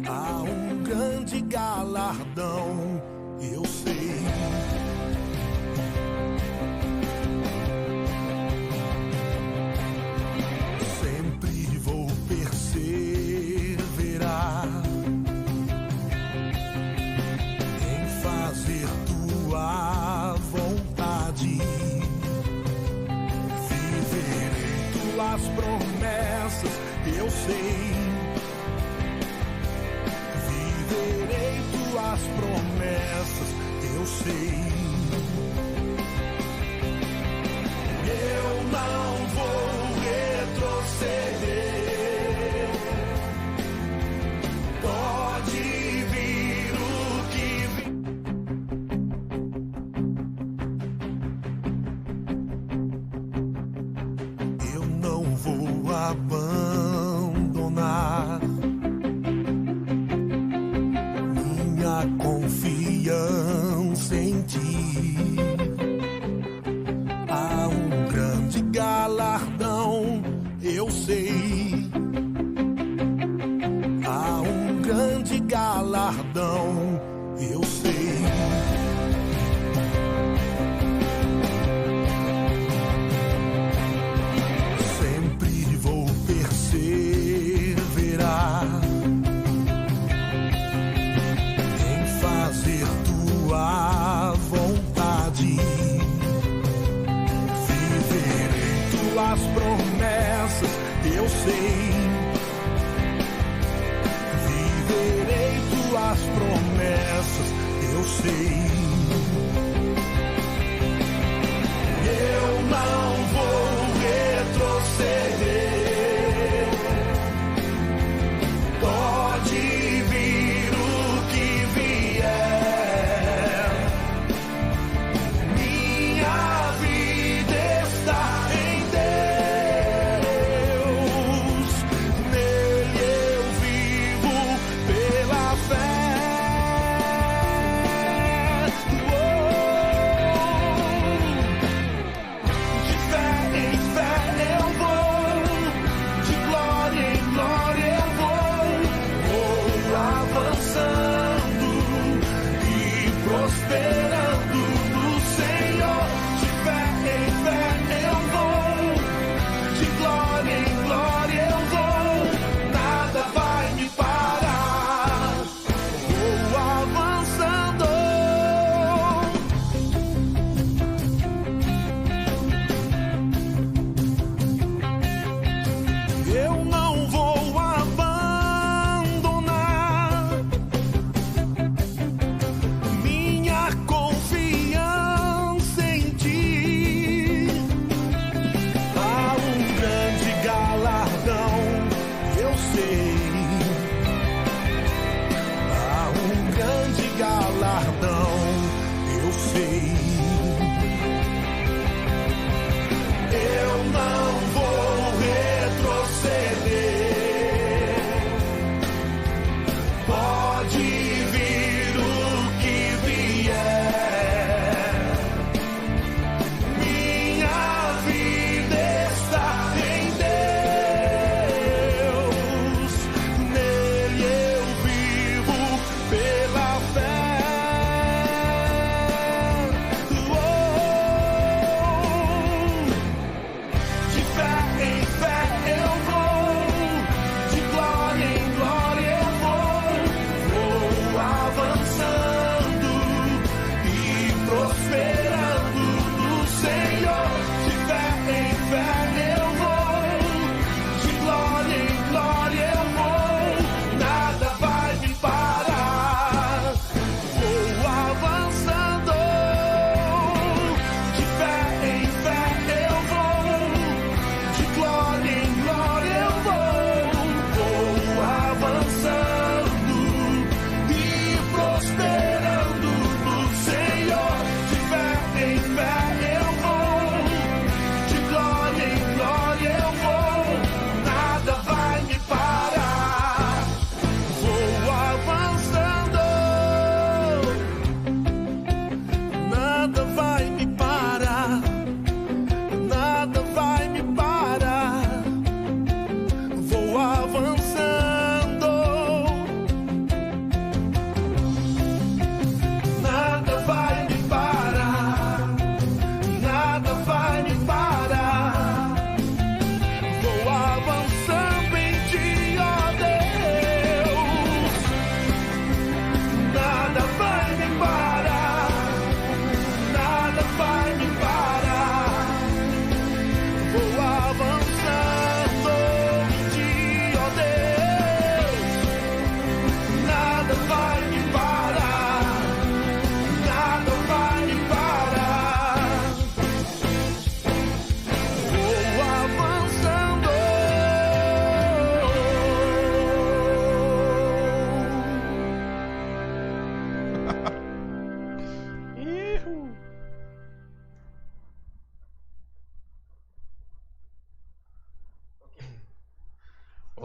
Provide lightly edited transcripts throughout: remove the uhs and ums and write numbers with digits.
há um grande galardão, eu sei. Sempre vou perseverar em fazer tua vontade. Viverei tuas promessas, eu sei. Viverei tuas promessas, eu sei. Eu não vou retroceder. Pode vir o que vir. Eu não vou abandonar minha confiança em ti. Há um grande galardão, eu sei. Há um grande galardão, eu sei. Sempre vou perseverar em fazer tua vontade. Viverei tuas promessas, eu sei. Viverei tuas promessas, eu sei. Eu não vou retroceder. Pode vir o que vier. Minha vida está em Deus. Nele eu vivo pela fé.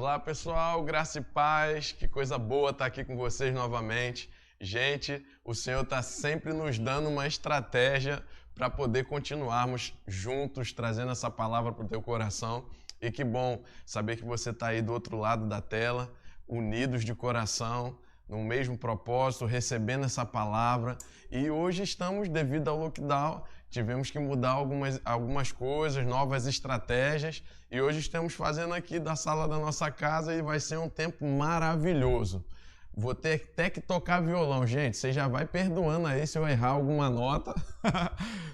Olá pessoal, graça e paz, que coisa boa estar aqui com vocês novamente. Gente, o Senhor está sempre nos dando uma estratégia para poder continuarmos juntos, trazendo essa palavra para o teu coração. E que bom saber que você está aí do outro lado da tela, unidos de coração, no mesmo propósito, recebendo essa palavra. E hoje estamos, devido ao lockdown, tivemos que mudar algumas coisas, novas estratégias. E hoje estamos fazendo aqui da sala da nossa casa e vai ser um tempo maravilhoso. Vou ter até que tocar violão. Gente, você já vai perdoando aí se eu errar alguma nota.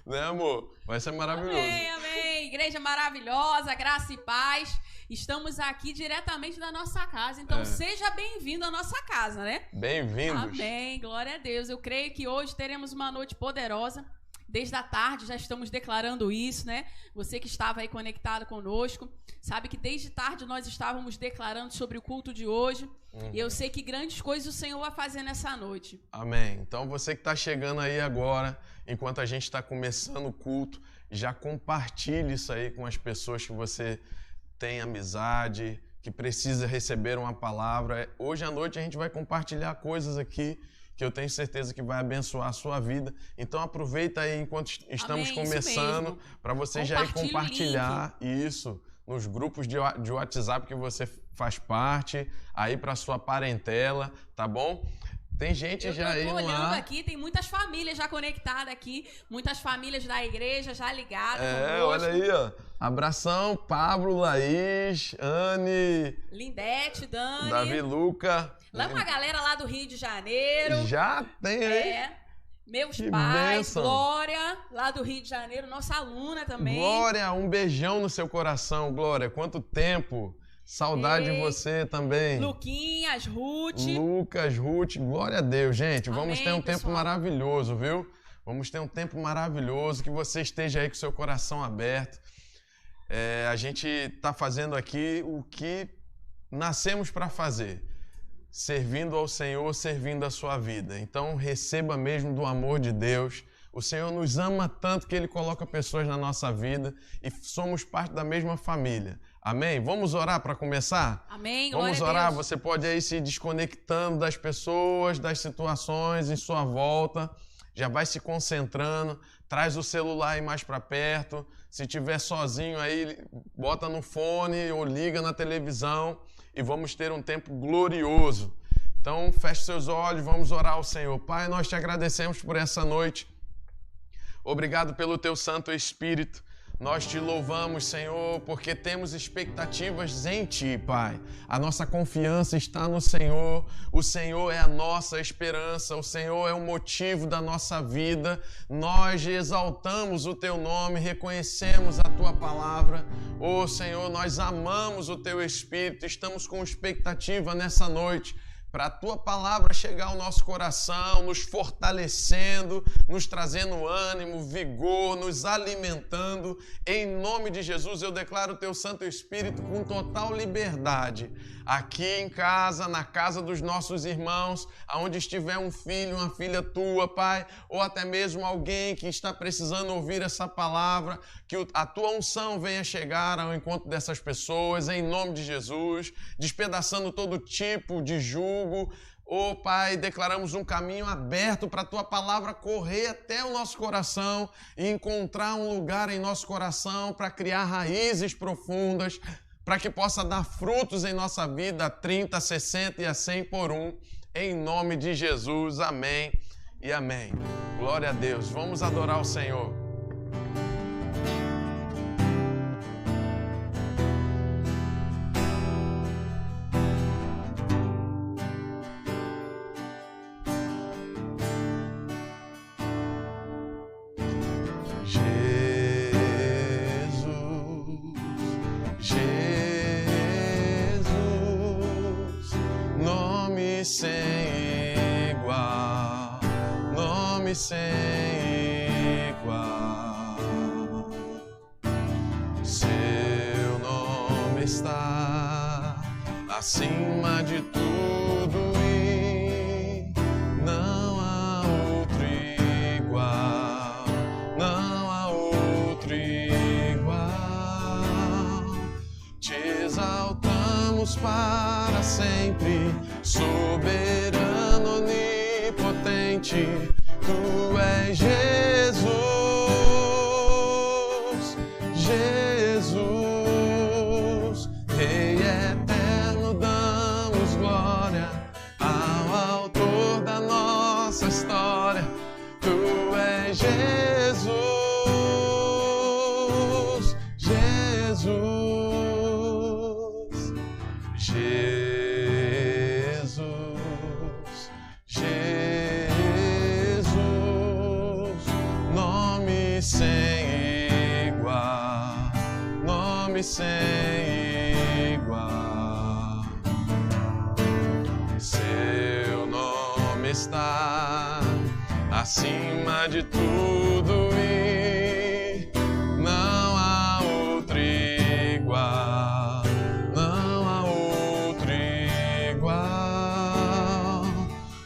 Né, amor? Vai ser maravilhoso. Amém, amém. Igreja maravilhosa, graça e paz. Estamos aqui diretamente da nossa casa. Então, seja bem-vindo à nossa casa, né? Bem-vindos. Amém. Glória a Deus. Eu creio que hoje teremos uma noite poderosa. Desde a tarde já estamos declarando isso, né? Você que estava aí conectado conosco, sabe que desde tarde nós estávamos declarando sobre o culto de hoje. E eu sei que grandes coisas o Senhor vai fazer nessa noite. Amém. Então você que está chegando aí agora, enquanto a gente está começando o culto, já compartilhe isso aí com as pessoas que você tem amizade, que precisa receber uma palavra. Hoje à noite a gente vai compartilhar coisas aqui que eu tenho certeza que vai abençoar a sua vida. Então aproveita aí enquanto estamos começando, para você já ir compartilhar isso nos grupos de WhatsApp que você faz parte, aí para sua parentela, tá bom? Tem gente já aí no ar. Eu tô olhando aqui, tem muitas famílias já conectadas aqui, muitas famílias da igreja já ligadas conosco. Olha aí, ó. Abração, Pablo, Laís, Anne, Lindete, Dani, Davi, Luca. Lá uma galera lá do Rio de Janeiro. Já tem aí. Meus que pais, bênção. Glória, lá do Rio de Janeiro, nossa aluna também. Glória, um beijão no seu coração, Glória. Quanto tempo. Saudade de você também. Luquinhas, Ruth. Lucas, Ruth, glória a Deus, gente. Amém, vamos ter um pessoal. tempo maravilhoso, viu? Vamos ter um tempo maravilhoso, que você esteja aí com o seu coração aberto. A gente está fazendo aqui o que nascemos para fazer. Servindo ao Senhor, servindo a sua vida. Então, receba mesmo do amor de Deus. O Senhor nos ama tanto que Ele coloca pessoas na nossa vida e somos parte da mesma família. Amém? Vamos orar para começar? Amém, Vamos glória orar. a Deus. Você pode aí se desconectando das pessoas, das situações em sua volta. Já vai se concentrando. Traz o celular aí mais para perto. Se estiver sozinho aí, bota no fone ou liga na televisão. E vamos ter um tempo glorioso. Então, feche seus olhos, vamos orar ao Senhor. Pai, nós te agradecemos por essa noite. Obrigado pelo teu Santo Espírito. Nós te louvamos, Senhor, porque temos expectativas em Ti, Pai. A nossa confiança está no Senhor. O Senhor é a nossa esperança. O Senhor é o motivo da nossa vida. Nós exaltamos o Teu nome, reconhecemos a Tua palavra. Ô, Senhor, nós amamos o Teu Espírito. Estamos com expectativa nessa noite para a Tua palavra chegar ao nosso coração, nos fortalecendo, nos trazendo ânimo, vigor, nos alimentando. Em nome de Jesus, eu declaro o Teu Santo Espírito com total liberdade. Aqui em casa, na casa dos nossos irmãos, aonde estiver um filho, uma filha Tua, Pai, ou até mesmo alguém que está precisando ouvir essa palavra, que a Tua unção venha chegar ao encontro dessas pessoas, em nome de Jesus, despedaçando todo tipo de julgo. Ô Pai, declaramos um caminho aberto para a Tua palavra correr até o nosso coração e encontrar um lugar em nosso coração para criar raízes profundas, para que possa dar frutos em nossa vida, 30, 60 e a 100 por um. Em nome de Jesus, amém e amém. Glória a Deus. Vamos adorar o Senhor. Sem igual, nome sem igual. Seu nome está acima de tudo e não há outro igual, não há outro igual. Te exaltamos, exaltamos para sempre, soberano, onipotente, Tu és Jesus, Jesus, Rei eterno, damos glória ao autor da nossa história. Tu és Jesus, Jesus, Jesus, Jesus, nome sem igual, nome sem igual. Seu nome está acima de tudo e não há outro igual, não há outro igual.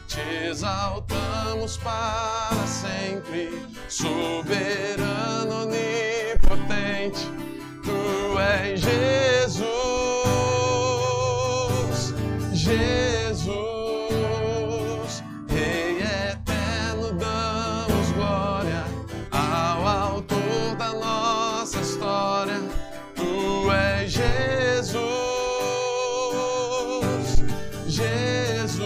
Te exaltamos para sempre, soberano, onipotente, Tu és Jesus, Jesus, Rei eterno, damos glória ao autor da nossa história. Tu és Jesus, Jesus,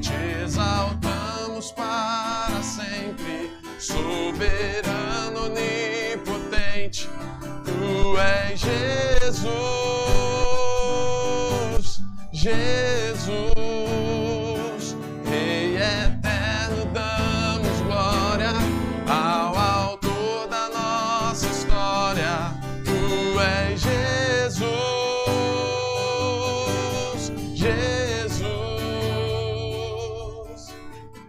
te exaltamos para sempre, soberano, onipotente, Tu és Jesus, Jesus, Rei eterno, damos glória ao autor da nossa história. Tu és Jesus, Jesus,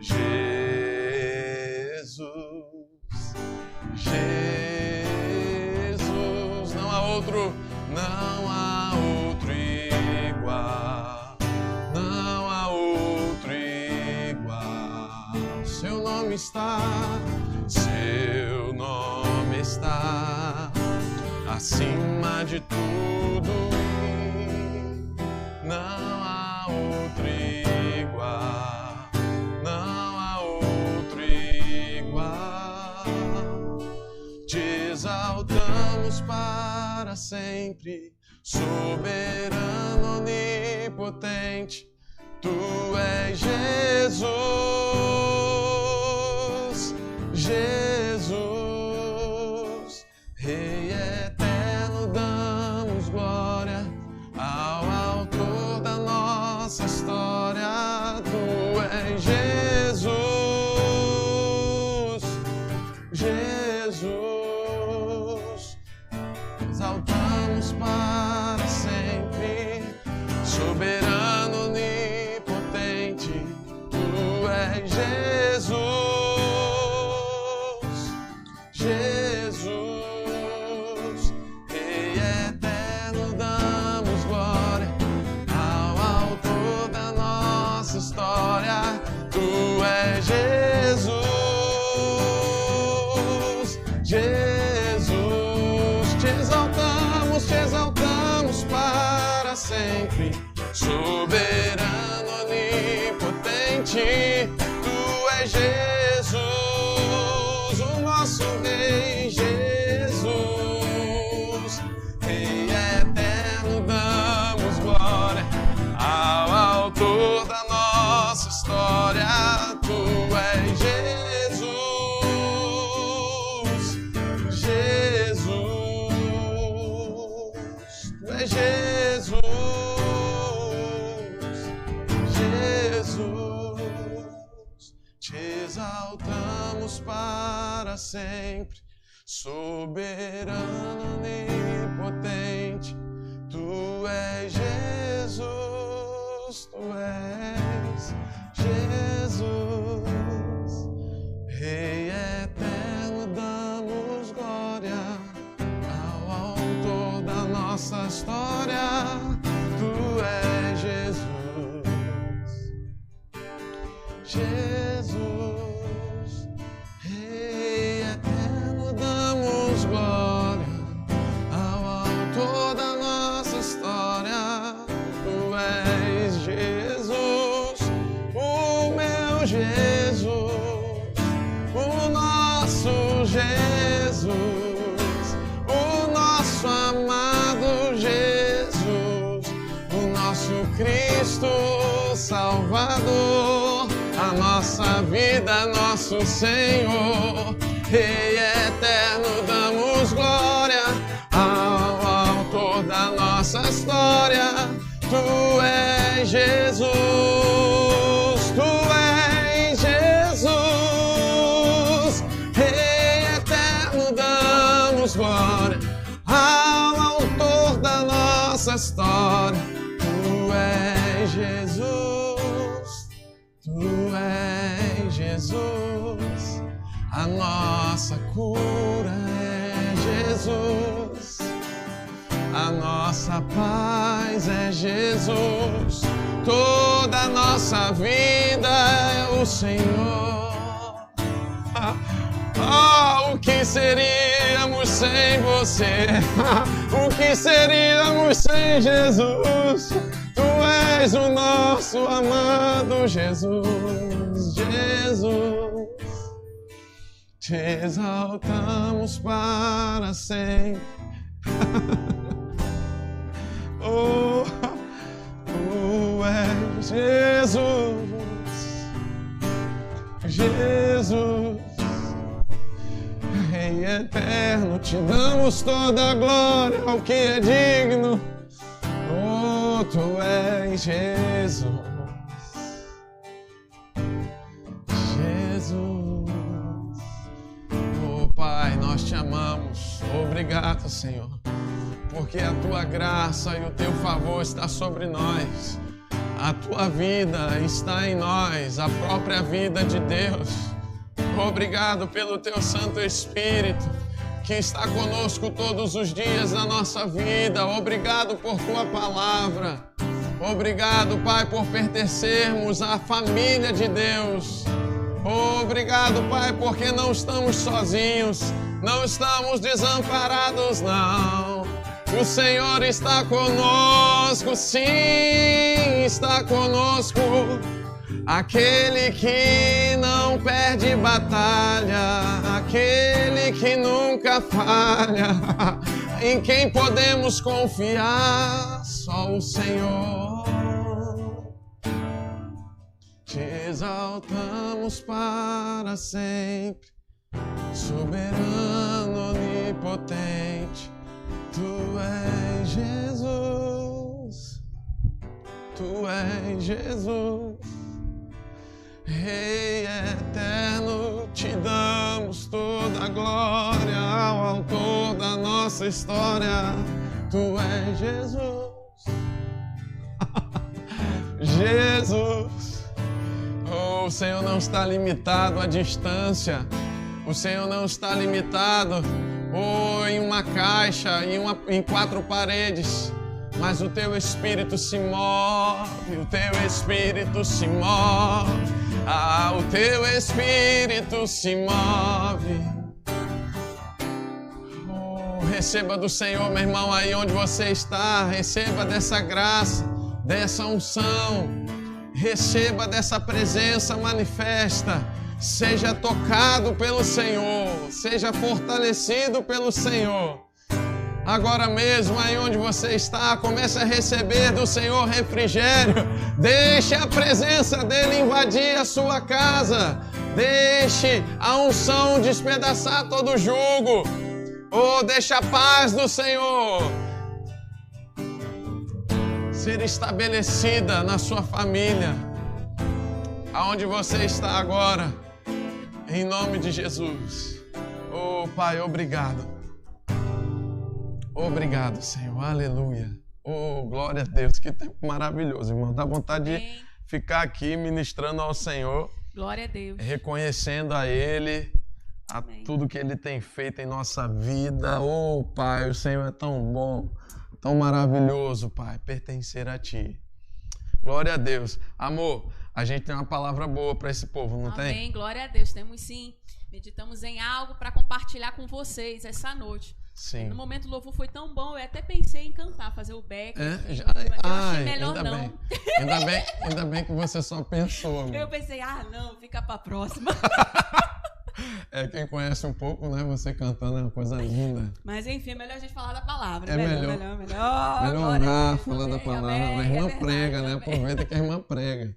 Jesus, Jesus, não há outro, não há outro igual, não há outro igual. Seu nome está acima de tudo e não há outro igual, não há outro igual. Te exaltamos para sempre, soberano, onipotente, Tu és Jesus, Jesus, Rei eterno, damos glória ao autor da nossa história. Tu és Jesus, Jesus, exaltamos para sempre, soberano, onipotente, Tu és Jesus, Jesus, Rei eterno, damos glória ao autor da nossa história. Tu és Jesus, Jesus, te exaltamos para sempre, soberano, onipotente, Tu és Jesus, o nosso Rei, Jesus, Rei eterno, damos glória ao autor da nossa história. Tu és Jesus, Jesus, Tu és Jesus, te exaltamos para sempre, soberano, onipotente, Tu és Jesus, Tu és Jesus, Rei eterno, damos glória ao autor da nossa história. Tu és Jesus, Jesus, Rei eterno, damos glória ao autor da nossa história. nosso Cristo Salvador, a nossa vida, nosso Senhor. Rei eterno, damos glória ao autor da nossa história. Tu és Jesus, tu és Jesus. Rei eterno, damos glória ao autor da nossa história. Tu és Jesus, tu és Jesus. A nossa cura é Jesus, a nossa paz é Jesus, toda a nossa vida é o Senhor. O que seríamos sem você? O que seríamos sem Jesus? Tu és o nosso amado Jesus, Jesus. Te exaltamos para sempre. Oh, tu és Jesus, Jesus, Rei eterno, te damos toda a glória ao que é digno. Oh, tu és Jesus, Jesus. Pai, nós te amamos. Obrigado, Senhor, porque a tua graça e o teu favor está sobre nós. A tua vida está em nós, a própria vida de Deus. Obrigado pelo teu Santo Espírito, que está conosco todos os dias da nossa vida. Obrigado por tua palavra. Obrigado, Pai, por pertencermos à família de Deus. Obrigado, Pai, porque não estamos sozinhos, não estamos desamparados, não. O Senhor está conosco, sim, está conosco. Aquele que não perde batalha, aquele que nunca falha, em quem podemos confiar, só o Senhor. Te exaltamos para sempre, soberano, onipotente. Tu és Jesus, tu és Jesus. Rei eterno, te damos toda a glória ao autor da nossa história. Tu és Jesus, Jesus. Oh, o Senhor não está limitado à distância. O Senhor não está limitado em uma caixa, em quatro paredes. Mas o teu Espírito se move, o teu Espírito se move. O teu Espírito se move. Oh, receba do Senhor, meu irmão, aí onde você está. Receba dessa graça, dessa unção. Receba dessa presença manifesta. Seja tocado pelo Senhor. Seja fortalecido pelo Senhor. Agora mesmo, aí onde você está, comece a receber do Senhor refrigério. Deixe a presença dEle invadir a sua casa. Deixe a unção despedaçar todo o jugo. Deixe a paz do Senhor ser estabelecida na sua família, aonde você está agora, em nome de Jesus. Oh, Pai, obrigado. Obrigado, Senhor. Aleluia. Oh, glória a Deus. Que tempo maravilhoso, irmão. Dá vontade de ficar aqui ministrando ao Senhor. Glória a Deus. Reconhecendo a Ele, a tudo que Ele tem feito em nossa vida. Oh, Pai, o Senhor é tão bom, tão maravilhoso, Pai, pertencer a Ti. Glória a Deus. Amor, a gente tem uma palavra boa para esse povo, não tem? Amém. Glória a Deus. Temos sim. Meditamos em algo para compartilhar com vocês essa noite. Sim. No momento o louvor foi tão bom, eu até pensei em cantar, fazer o back. Eu achei melhor ainda não. Ainda bem que você só pensou, amor. Eu pensei, não, fica pra próxima. Quem conhece um pouco, né? Você cantando é uma coisa linda. Mas enfim, é melhor a gente falar da palavra. É melhor. Melhor orar, falar da palavra. A irmã prega, né? Aproveita que a irmã prega.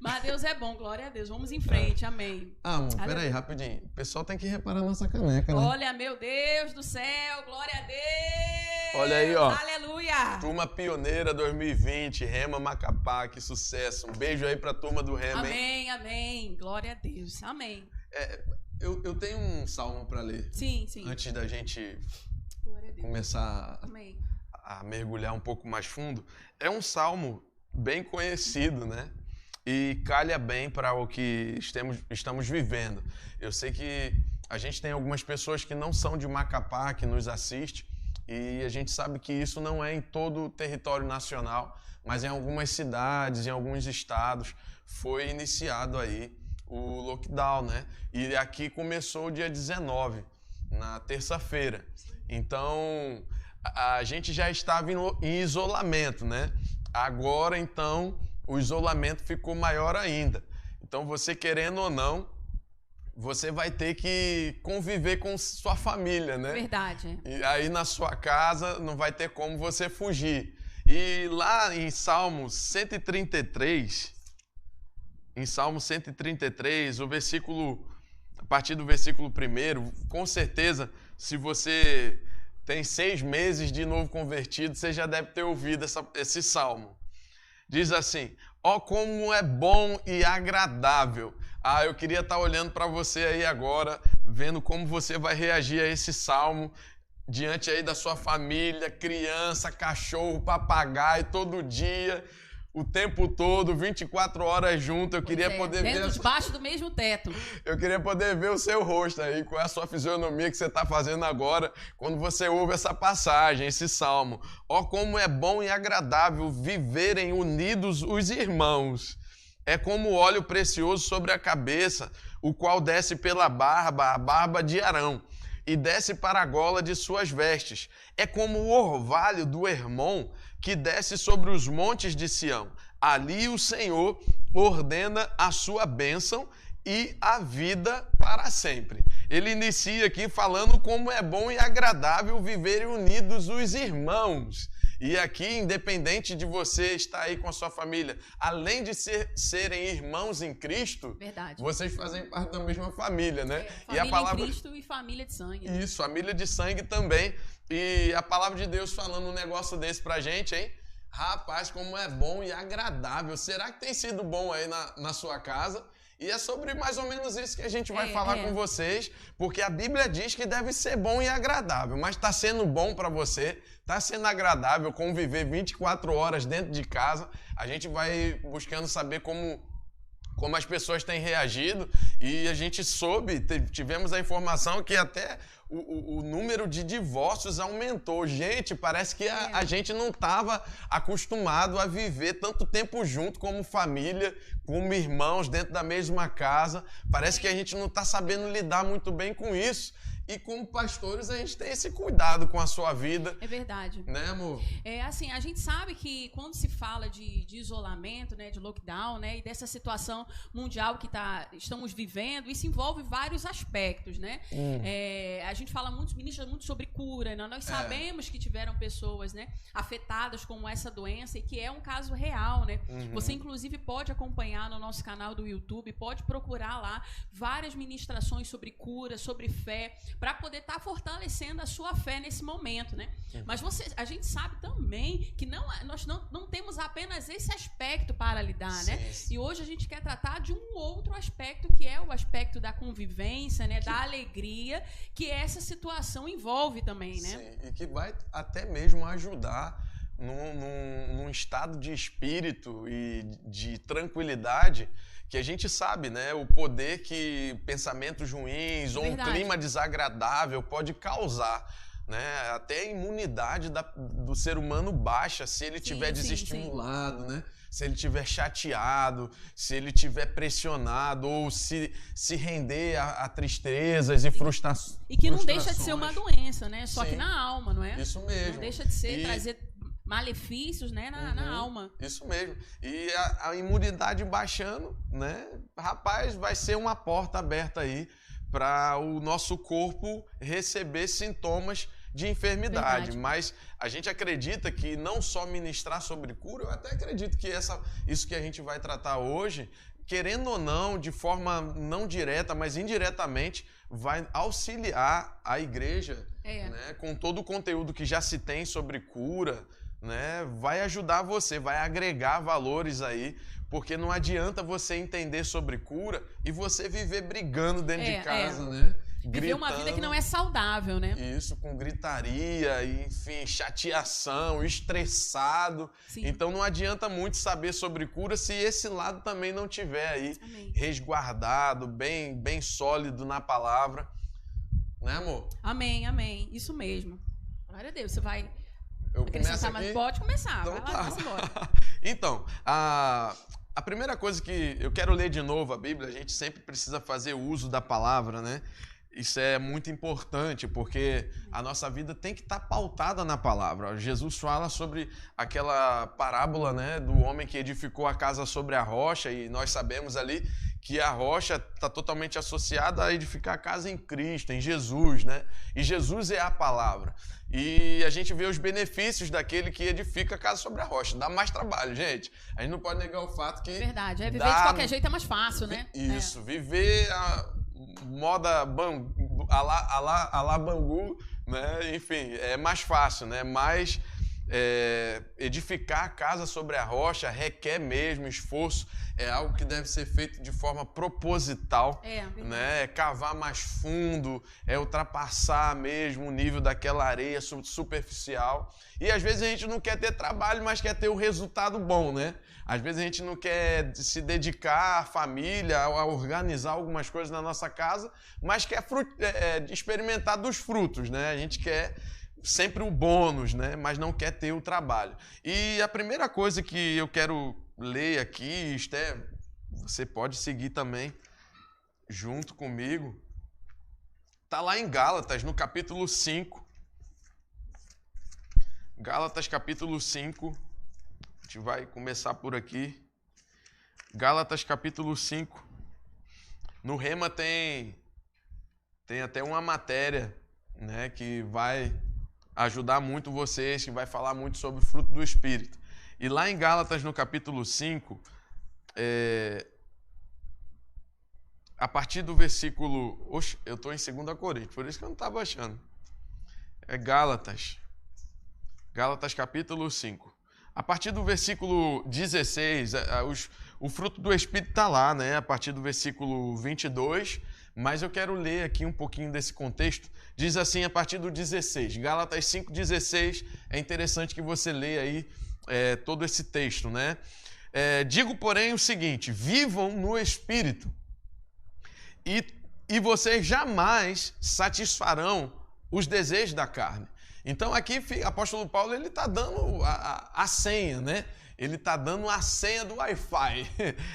Mas Deus é bom, glória a Deus. Vamos em frente, amém. Amor, peraí, rapidinho. O pessoal tem que reparar a nossa caneca, né? Olha, meu Deus do céu, glória a Deus. Olha aí, ó. Aleluia. Turma Pioneira 2020, Rema Macapá, que sucesso. Um beijo aí pra turma do Rema, amém, hein? Amém. Glória a Deus, amém. Eu tenho um salmo pra ler. Sim. Antes da gente começar a mergulhar um pouco mais fundo. É um salmo bem conhecido, né? E calha bem para o que estamos vivendo. Eu sei que a gente tem algumas pessoas que não são de Macapá, que nos assistem, e a gente sabe que isso não é em todo o território nacional, mas em algumas cidades, em alguns estados, foi iniciado aí o lockdown, né? E aqui começou o dia 19, na terça-feira. Então, a gente já estava em isolamento, né? Agora, então, o isolamento ficou maior ainda. Então, você querendo ou não, você vai ter que conviver com sua família, né? Verdade. E aí, na sua casa, não vai ter como você fugir. E lá em Salmo 133, o versículo, a partir do versículo 1, com certeza, se você tem 6 meses de novo convertido, você já deve ter ouvido esse salmo. Diz assim: ó, como é bom e agradável. Eu queria estar olhando para você aí agora, vendo como você vai reagir a esse salmo, diante aí da sua família, criança, cachorro, papagaio, todo dia, o tempo todo, 24 horas junto. Eu queria poder ver... debaixo do mesmo teto. Eu queria poder ver o seu rosto aí, qual é a sua fisionomia que você está fazendo agora, quando você ouve essa passagem, esse salmo. Ó, como é bom e agradável viverem unidos os irmãos. É como óleo precioso sobre a cabeça, o qual desce pela barba, a barba de Arão, e desce para a gola de suas vestes. É como o orvalho do Hermon, que desce sobre os montes de Sião. Ali o Senhor ordena a sua bênção e a vida para sempre. Ele inicia aqui falando como é bom e agradável viverem unidos os irmãos. E aqui, independente de você estar aí com a sua família, além de serem irmãos em Cristo, verdade, vocês fazem parte da mesma família, né? Família a palavra... em Cristo e família de sangue. Isso, família de sangue também. E a palavra de Deus falando um negócio desse pra gente, hein? Rapaz, como é bom e agradável. Será que tem sido bom aí na sua casa? E é sobre mais ou menos isso que a gente vai falar com vocês, porque a Bíblia diz que deve ser bom e agradável, mas está sendo bom para você, está sendo agradável conviver 24 horas dentro de casa. A gente vai buscando saber como as pessoas têm reagido, e a gente tivemos a informação que até o número de divórcios aumentou. Gente, parece que a gente não estava acostumado a viver tanto tempo junto como família, como irmãos dentro da mesma casa. Parece que a gente não está sabendo lidar muito bem com isso. E como pastores, a gente tem esse cuidado com a sua vida. É verdade. Né, amor? Assim, a gente sabe que quando se fala de isolamento, né, de lockdown, né, e dessa situação mundial que estamos vivendo, isso envolve vários aspectos, né? A gente fala muito, ministra muito sobre cura, né? Nós sabemos que tiveram pessoas, né, afetadas com essa doença e que é um caso real, né? Você, inclusive, pode acompanhar no nosso canal do YouTube, pode procurar lá várias ministrações sobre cura, sobre fé, para poder estar fortalecendo a sua fé nesse momento, né? Mas a gente sabe também que nós não temos apenas esse aspecto para lidar, né? E hoje a gente quer tratar de um outro aspecto, que é o aspecto da convivência, né? Da alegria, que essa situação envolve também, né? Sim, e que vai até mesmo ajudar num estado de espírito e de tranquilidade, que a gente sabe, né, o poder que pensamentos ruins ou um clima desagradável pode causar, né? Até a imunidade do ser humano baixa se ele estiver desestimulado, né? Se ele estiver chateado, se ele estiver pressionado ou se render a tristezas e frustrações. E que não deixa de ser uma doença, né? Só que na alma, não é? Isso mesmo. Não deixa de ser, trazer malefícios, né, na alma. Isso mesmo. E a imunidade baixando, né? Rapaz, vai ser uma porta aberta aí para o nosso corpo receber sintomas de enfermidade. Verdade. Mas a gente acredita que não só ministrar sobre cura, eu até acredito que isso que a gente vai tratar hoje, querendo ou não, de forma não direta, mas indiretamente, vai auxiliar a igreja, né, com todo o conteúdo que já se tem sobre cura, né, vai ajudar você, vai agregar valores aí, porque não adianta você entender sobre cura e você viver brigando dentro de casa, né? Viver uma vida que não é saudável, né? Isso, com gritaria, enfim, chateação, estressado. Sim. Então não adianta muito saber sobre cura se esse lado também não tiver aí resguardado, bem sólido na palavra. Né, amor? Amém, amém. Isso mesmo. Glória a Deus. Você vai Eu acrescentar começo mais? aqui? Pode começar. Então, Vai lá, tá. vamos embora. Então, a primeira coisa que eu quero ler de novo a Bíblia, a gente sempre precisa fazer uso da palavra, né? Isso é muito importante, porque a nossa vida tem que estar pautada na palavra. Jesus fala sobre aquela parábola, né, do homem que edificou a casa sobre a rocha, e nós sabemos ali que a rocha está totalmente associada a edificar a casa em Cristo, em Jesus, né? E Jesus é a palavra. E a gente vê os benefícios daquele que edifica a casa sobre a rocha. Dá mais trabalho, gente. A gente não pode negar o fato que... Verdade. Viver de qualquer jeito é mais fácil, né? Isso. Viver a moda a lá Bangu, né? Enfim, é mais fácil, né? Mas edificar a casa sobre a rocha requer mesmo esforço, é algo que deve ser feito de forma proposital, né? É cavar mais fundo, é ultrapassar mesmo o nível daquela areia superficial. E às vezes a gente não quer ter trabalho, mas quer ter o resultado bom, né? Às vezes a gente não quer se dedicar à família, a organizar algumas coisas na nossa casa, mas quer experimentar dos frutos, né? A gente quer sempre o bônus, né? Mas não quer ter o trabalho. E a primeira coisa que eu quero ler aqui, Esté, você pode seguir também junto comigo, está lá em Gálatas, no capítulo 5. Gálatas, capítulo 5. A gente vai começar por aqui. Gálatas, capítulo 5. No Rema tem até uma matéria, né, que vai ajudar muito vocês, que vai falar muito sobre o fruto do Espírito. E lá em Gálatas, no capítulo 5, a partir do versículo... Oxe, eu estou em 2 Coríntios, por isso que eu não estava achando. É Gálatas. Gálatas, capítulo 5. A partir do versículo 16, o fruto do Espírito está lá, né? A partir do versículo 22, mas eu quero ler aqui um pouquinho desse contexto. Diz assim, a partir do 16, Gálatas 5,16, é interessante que você leia aí todo esse texto, né? Digo, porém, o seguinte, vivam no Espírito e vocês jamais satisfarão os desejos da carne. Então aqui o apóstolo Paulo ele está dando a senha, né? Ele está dando a senha do Wi-Fi.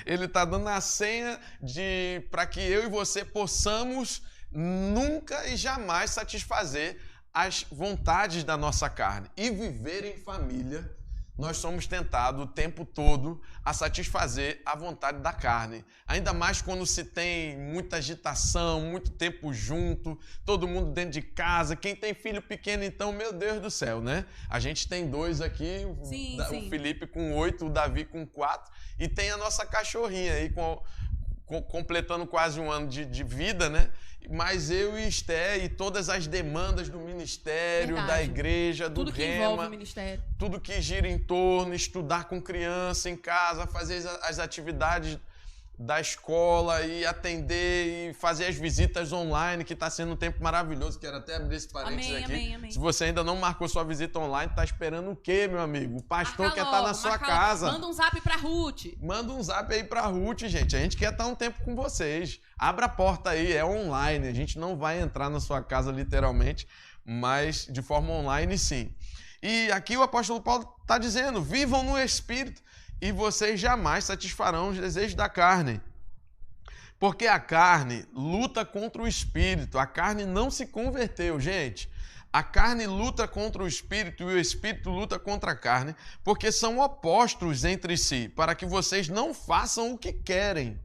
Ele está dando a senha para que eu e você possamos nunca e jamais satisfazer as vontades da nossa carne. E viver em família, nós somos tentados o tempo todo a satisfazer a vontade da carne. Ainda mais quando se tem muita agitação, muito tempo junto, todo mundo dentro de casa. Quem tem filho pequeno, então, meu Deus do céu, né? A gente tem 2 aqui, sim. O Felipe com 8, o Davi com 4, e tem a nossa cachorrinha aí completando quase 1 ano de vida, né? Mas eu e Esté e todas as demandas do ministério, Verdade. da igreja, do tudo que Rema, envolve o ministério. tudo que gira em torno, estudar com criança em casa, fazer as atividades da escola e atender e fazer as visitas online, que está sendo um tempo maravilhoso. Quero até abrir esse parênteses aqui. Amém. Se você ainda não marcou sua visita online, está esperando o quê, meu amigo? O pastor quer estar na sua casa. Manda um zap para Ruth. Manda um zap aí para Ruth, gente. A gente quer estar um tempo com vocês. Abra a porta aí, é online. A gente não vai entrar na sua casa literalmente, mas de forma online sim. E aqui o apóstolo Paulo está dizendo, vivam no Espírito e vocês jamais satisfarão os desejos da carne. Porque a carne luta contra o Espírito. A carne não se converteu, gente. A carne luta contra o espírito e o espírito luta contra a carne, porque são opostos entre si, para que vocês não façam o que querem.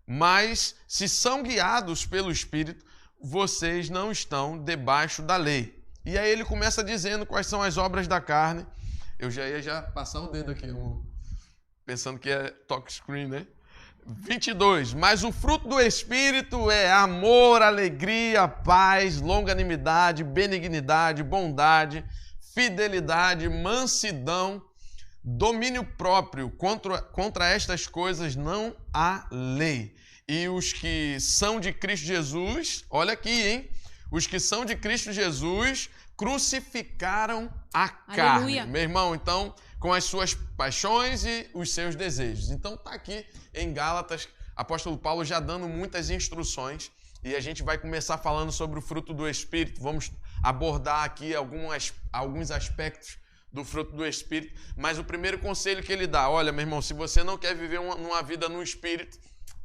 Mas, se são guiados pelo espírito, vocês não estão debaixo da lei. E aí ele começa dizendo quais são as obras da carne. Eu já ia passar o dedo aqui, pensando que é talk screen, né? 22. Mas o fruto do Espírito é amor, alegria, paz, longanimidade, benignidade, bondade, fidelidade, mansidão, domínio próprio. Contra estas coisas não há lei. E os que são de Cristo Jesus, olha aqui, hein? Os que são de Cristo Jesus crucificaram a carne. Meu irmão, então, com as suas paixões e os seus desejos. Então, está aqui em Gálatas, apóstolo Paulo já dando muitas instruções e a gente vai começar falando sobre o fruto do Espírito. Vamos abordar aqui alguns aspectos do fruto do Espírito, mas o primeiro conselho que ele dá, olha, meu irmão, se você não quer viver uma vida no Espírito,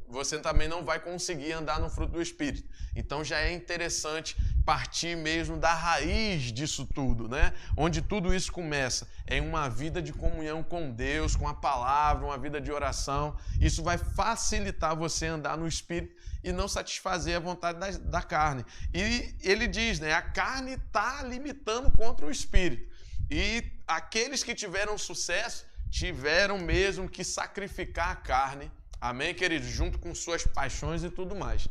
você também não vai conseguir andar no fruto do Espírito. Então já é interessante partir mesmo da raiz disso tudo, né? Onde tudo isso começa, é uma vida de comunhão com Deus, com a palavra, uma vida de oração. Isso vai facilitar você andar no Espírito e não satisfazer a vontade da carne. E ele diz, né? A carne está limitando contra o Espírito. E aqueles que tiveram sucesso tiveram mesmo que sacrificar a carne. Amém, queridos? Junto com suas paixões e tudo mais.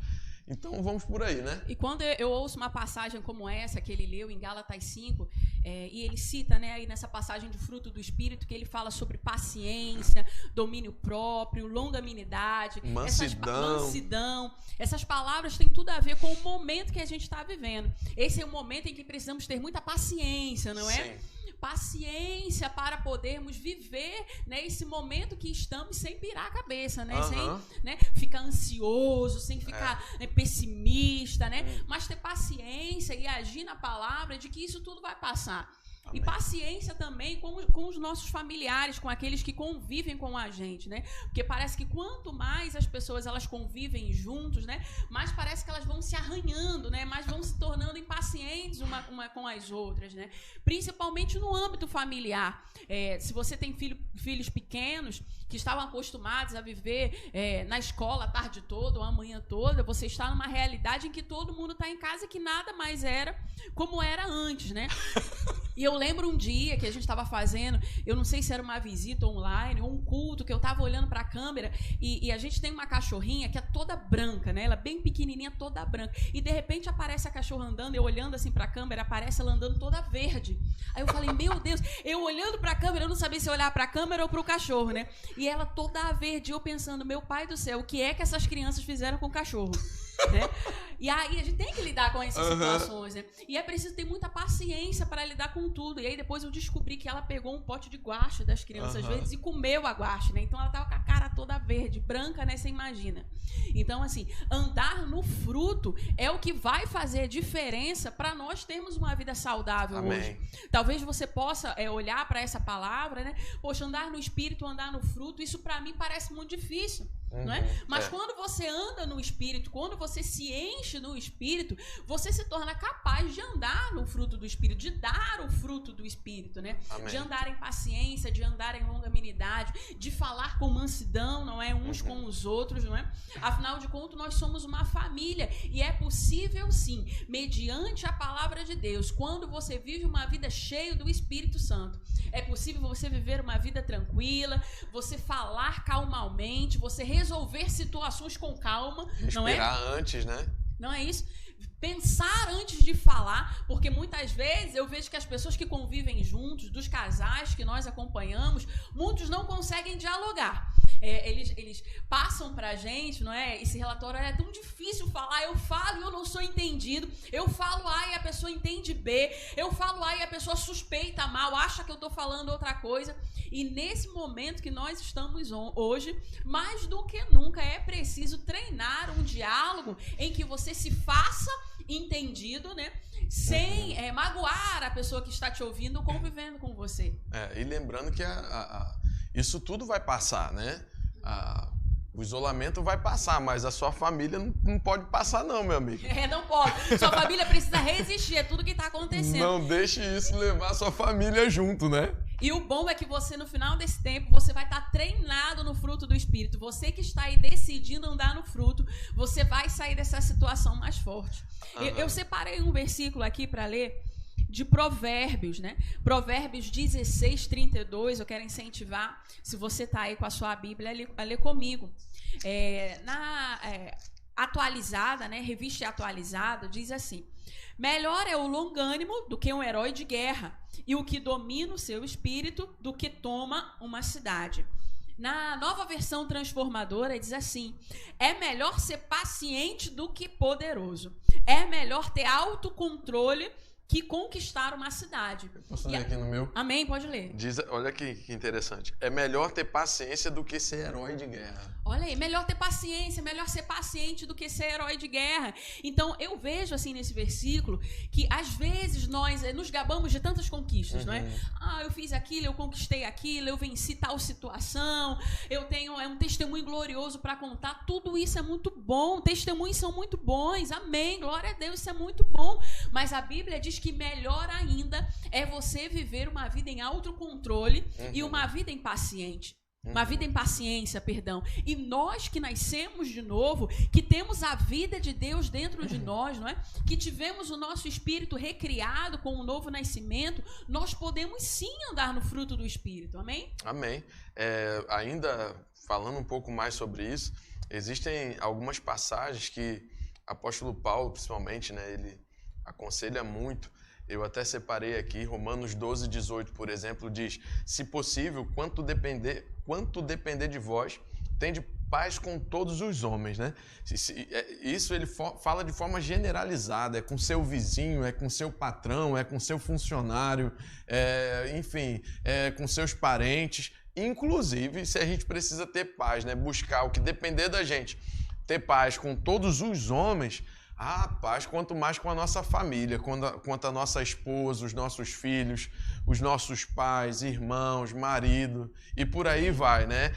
Então, vamos por aí, né? E quando eu ouço uma passagem como essa, que ele leu em Gálatas 5, e ele cita, né, aí nessa passagem do fruto do Espírito, que ele fala sobre paciência, domínio próprio, longanimidade, mansidão. Essas palavras têm tudo a ver com o momento que a gente está vivendo. Esse é o momento em que precisamos ter muita paciência, não é? Sim. Paciência para podermos viver, né, esse momento que estamos sem pirar a cabeça, né, sem, né, ficar ansioso, sem ficar né, pessimista, né, mas ter paciência e agir na palavra de que isso tudo vai passar. Amém. E paciência também com os nossos familiares, com aqueles que convivem com a gente, né? Porque parece que quanto mais as pessoas elas convivem juntos, né? Mais parece que elas vão se arranhando, né? Mais vão se tornando impacientes uma com as outras, né? Principalmente no âmbito familiar. Se você tem filhos pequenos que estavam acostumados a viver na escola a tarde toda ou a manhã toda, você está numa realidade em que todo mundo está em casa e que nada mais era como era antes, né? E eu lembro um dia que a gente estava fazendo, eu não sei se era uma visita online ou um culto, que eu estava olhando para a câmera e a gente tem uma cachorrinha que é toda branca, né? Ela é bem pequenininha, toda branca. E de repente aparece a cachorra andando, eu olhando assim para a câmera, aparece ela andando toda verde. Aí eu falei, meu Deus, eu olhando para a câmera, eu não sabia se olhar para a câmera ou para o cachorro, né? E ela toda verde, eu pensando, meu pai do céu, o que é que essas crianças fizeram com o cachorro? Né? E aí a gente tem que lidar com essas situações, né? E é preciso ter muita paciência para lidar com tudo. E aí depois eu descobri que ela pegou um pote de guache das crianças verdes e comeu a guache, né? Então ela tava com a cara toda verde, branca, né? Você imagina. Então, assim, andar no fruto é o que vai fazer diferença para nós termos uma vida saudável. Amém. Hoje. Talvez você possa olhar para essa palavra, né? Poxa, andar no espírito, andar no fruto, isso para mim parece muito difícil. Não é? Mas quando você anda no Espírito, quando você se enche no Espírito, você se torna capaz de andar no fruto do Espírito, de dar o fruto do Espírito, né? Amém. De andar em paciência, de andar em longanimidade, de falar com mansidão, não é? Uns com os outros, não é? Afinal de contas, nós somos uma família e é possível sim, mediante a palavra de Deus, quando você vive uma vida cheia do Espírito Santo, é possível você viver uma vida tranquila, você falar calmamente, você resolver situações com calma, não é? Respirar antes, né? Não é isso? Pensar antes de falar, porque muitas vezes eu vejo que as pessoas que convivem juntos, dos casais que nós acompanhamos, muitos não conseguem dialogar. Eles passam pra gente, não é? Esse relatório é tão difícil falar, eu falo e eu não sou entendido, eu falo A e a pessoa entende B, eu falo A e a pessoa suspeita mal, acha que eu tô falando outra coisa. E nesse momento que nós estamos hoje, mais do que nunca é preciso treinar um diálogo em que você se faça entendido, né? Sem magoar a pessoa que está te ouvindo, convivendo com você. E lembrando que isso tudo vai passar, né? O isolamento vai passar, mas a sua família não pode passar não, meu amigo. Não pode. Sua família precisa resistir a tudo que está acontecendo. Não deixe isso levar a sua família junto, né? E o bom é que você, no final desse tempo, você vai estar treinado no fruto do Espírito. Você que está aí decidindo andar no fruto, você vai sair dessa situação mais forte. Eu separei um versículo aqui para ler de Provérbios, né? Provérbios 16, 32. Eu quero incentivar, se você está aí com a sua Bíblia, a ler comigo. Atualizada, né? Revista atualizada, diz assim: melhor é o longânimo do que um herói de guerra, e o que domina o seu espírito do que toma uma cidade. Na Nova Versão Transformadora diz assim: é melhor ser paciente do que poderoso. É melhor ter autocontrole que conquistar uma cidade. Posso ler aqui no meu? Amém, pode ler. Diz, olha que interessante. É melhor ter paciência do que ser herói de guerra. Olha aí, melhor ter paciência, melhor ser paciente do que ser herói de guerra. Então, eu vejo assim nesse versículo que às vezes nós nos gabamos de tantas conquistas, não é? Eu fiz aquilo, eu conquistei aquilo, eu venci tal situação, eu tenho um testemunho glorioso para contar. Tudo isso é muito bom, testemunhos são muito bons, amém, glória a Deus, isso é muito bom. Mas a Bíblia diz que melhor ainda é você viver uma vida em autocontrole e uma vida em paciente. Uma vida em paciência, perdão. E nós que nascemos de novo, que temos a vida de Deus dentro de nós, não é? Que tivemos o nosso espírito recriado com um novo nascimento, nós podemos sim andar no fruto do Espírito, amém? Amém. Ainda falando um pouco mais sobre isso, existem algumas passagens que o apóstolo Paulo, principalmente, né, ele aconselha muito. Eu até separei aqui, Romanos 12, 18, por exemplo, diz: se possível, quanto depender de vós, tende paz com todos os homens, né? Isso ele fala de forma generalizada, é com seu vizinho, é com seu patrão, é com seu funcionário, enfim, é com seus parentes. Inclusive, se a gente precisa ter paz, né? Buscar o que depender da gente, ter paz com todos os homens, paz, quanto mais com a nossa família, quanto a nossa esposa, os nossos filhos, os nossos pais, irmãos, marido, e por aí vai, né?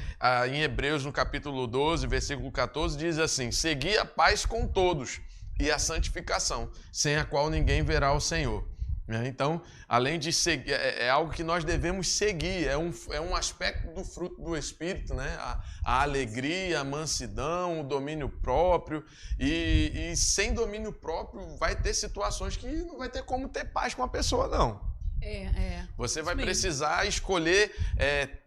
Em Hebreus, no capítulo 12, versículo 14, diz assim: segui a paz com todos e a santificação, sem a qual ninguém verá o Senhor. Então, além de seguir, é algo que nós devemos seguir, é um aspecto do fruto do Espírito, né? A alegria, a mansidão, o domínio próprio, e sem domínio próprio vai ter situações que não vai ter como ter paz com a pessoa, não. Você vai precisar escolher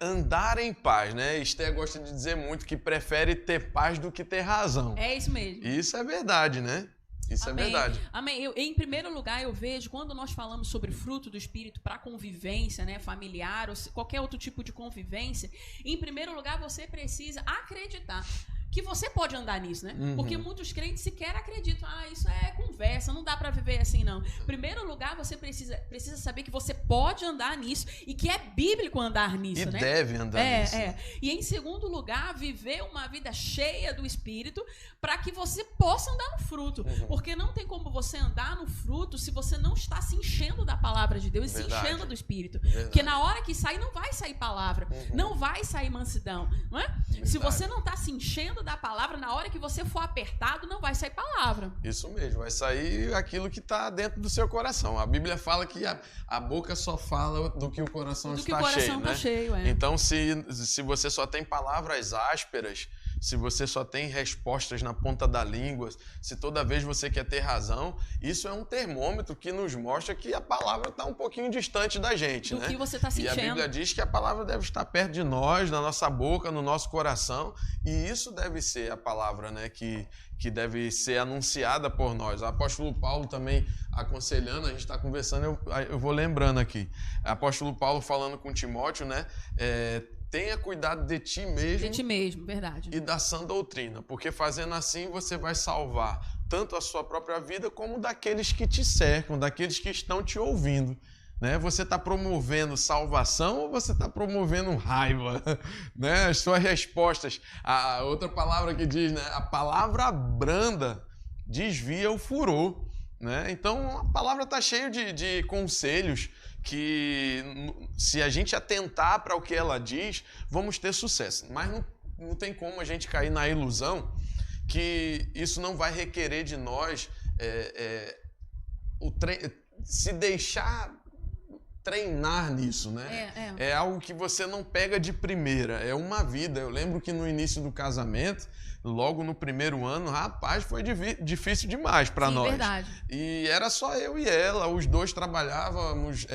andar em paz, né? Esther gosta de dizer muito que prefere ter paz do que ter razão. É isso mesmo. Isso é verdade, né? Isso Amém. É verdade. Amém. Em primeiro lugar, eu vejo, quando nós falamos sobre fruto do Espírito para convivência, né, familiar ou qualquer outro tipo de convivência, em primeiro lugar, você precisa acreditar que você pode andar nisso, né? Porque muitos crentes sequer acreditam. Isso é conversa, não dá para viver assim, não. Em primeiro lugar, você precisa saber que você pode andar nisso e que é bíblico andar nisso, né? E deve andar nisso. E em segundo lugar, viver uma vida cheia do Espírito para que você possa andar no fruto. Porque não tem como você andar no fruto se você não está se enchendo da palavra de Deus e se enchendo do Espírito. Porque na hora que sair, não vai sair palavra, não vai sair mansidão, não é? Se você não está se enchendo da palavra, na hora que você for apertado, não vai sair palavra. Isso mesmo, vai sair aquilo que está dentro do seu coração. A Bíblia fala que a boca só fala do que o coração está cheio, né? Então, se você só tem palavras ásperas, se você só tem respostas na ponta da língua, se toda vez você quer ter razão, isso é um termômetro que nos mostra que a palavra está um pouquinho distante da gente, do que você está sentindo. E a Bíblia diz que a palavra deve estar perto de nós, na nossa boca, no nosso coração, e isso deve ser a palavra, né, que deve ser anunciada por nós. O apóstolo Paulo também aconselhando, a gente está conversando, eu vou lembrando aqui. O apóstolo Paulo falando com Timóteo, né, tenha cuidado de ti mesmo. De ti mesmo, verdade. E da sã doutrina, porque fazendo assim você vai salvar tanto a sua própria vida como daqueles que te cercam, daqueles que estão te ouvindo. Né? Você está promovendo salvação ou você está promovendo raiva? Né? As suas respostas. A outra palavra que diz, né? A palavra branda desvia o furor. Né? Então a palavra está cheia de conselhos que, se a gente atentar para o que ela diz, vamos ter sucesso. Mas não tem como a gente cair na ilusão que isso não vai requerer de nós se deixar treinar nisso, né? É algo que você não pega de primeira, é uma vida. Eu lembro que no início do casamento, logo no primeiro ano, rapaz, foi difícil demais para nós. Verdade. E era só eu e ela, os dois trabalhávamos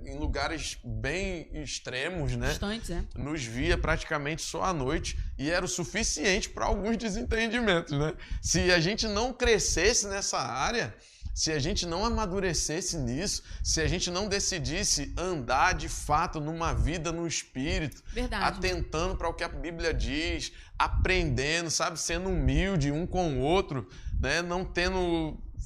em lugares bem extremos, né? Distantes, Nos via praticamente só à noite e era o suficiente para alguns desentendimentos, né? Se a gente não crescesse nessa área, se a gente não amadurecesse nisso, se a gente não decidisse andar de fato numa vida no Espírito, atentando para o que a Bíblia diz, aprendendo, sabe, sendo humilde um com o outro, né,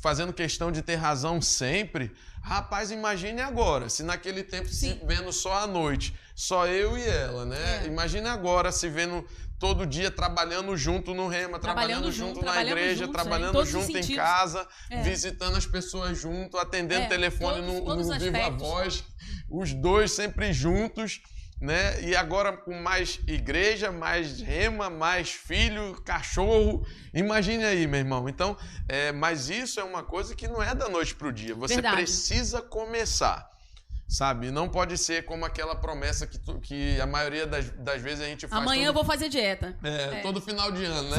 fazendo questão de ter razão sempre, rapaz, imagine agora, se naquele tempo se vendo só à noite, só eu e ela, né? Imagine agora se vendo todo dia trabalhando junto no Rema, trabalhando junto na igreja, trabalhando junto em casa, visitando as pessoas junto, atendendo telefone no Viva Voz, os dois sempre juntos, né? E agora com mais igreja, mais Rema, mais filho, cachorro. Imagine aí, meu irmão. Então, mas isso é uma coisa que não é da noite para o dia. Você precisa começar. Sabe? Não pode ser como aquela promessa que a maioria das vezes a gente faz. Amanhã eu vou fazer dieta. Todo final de ano, né?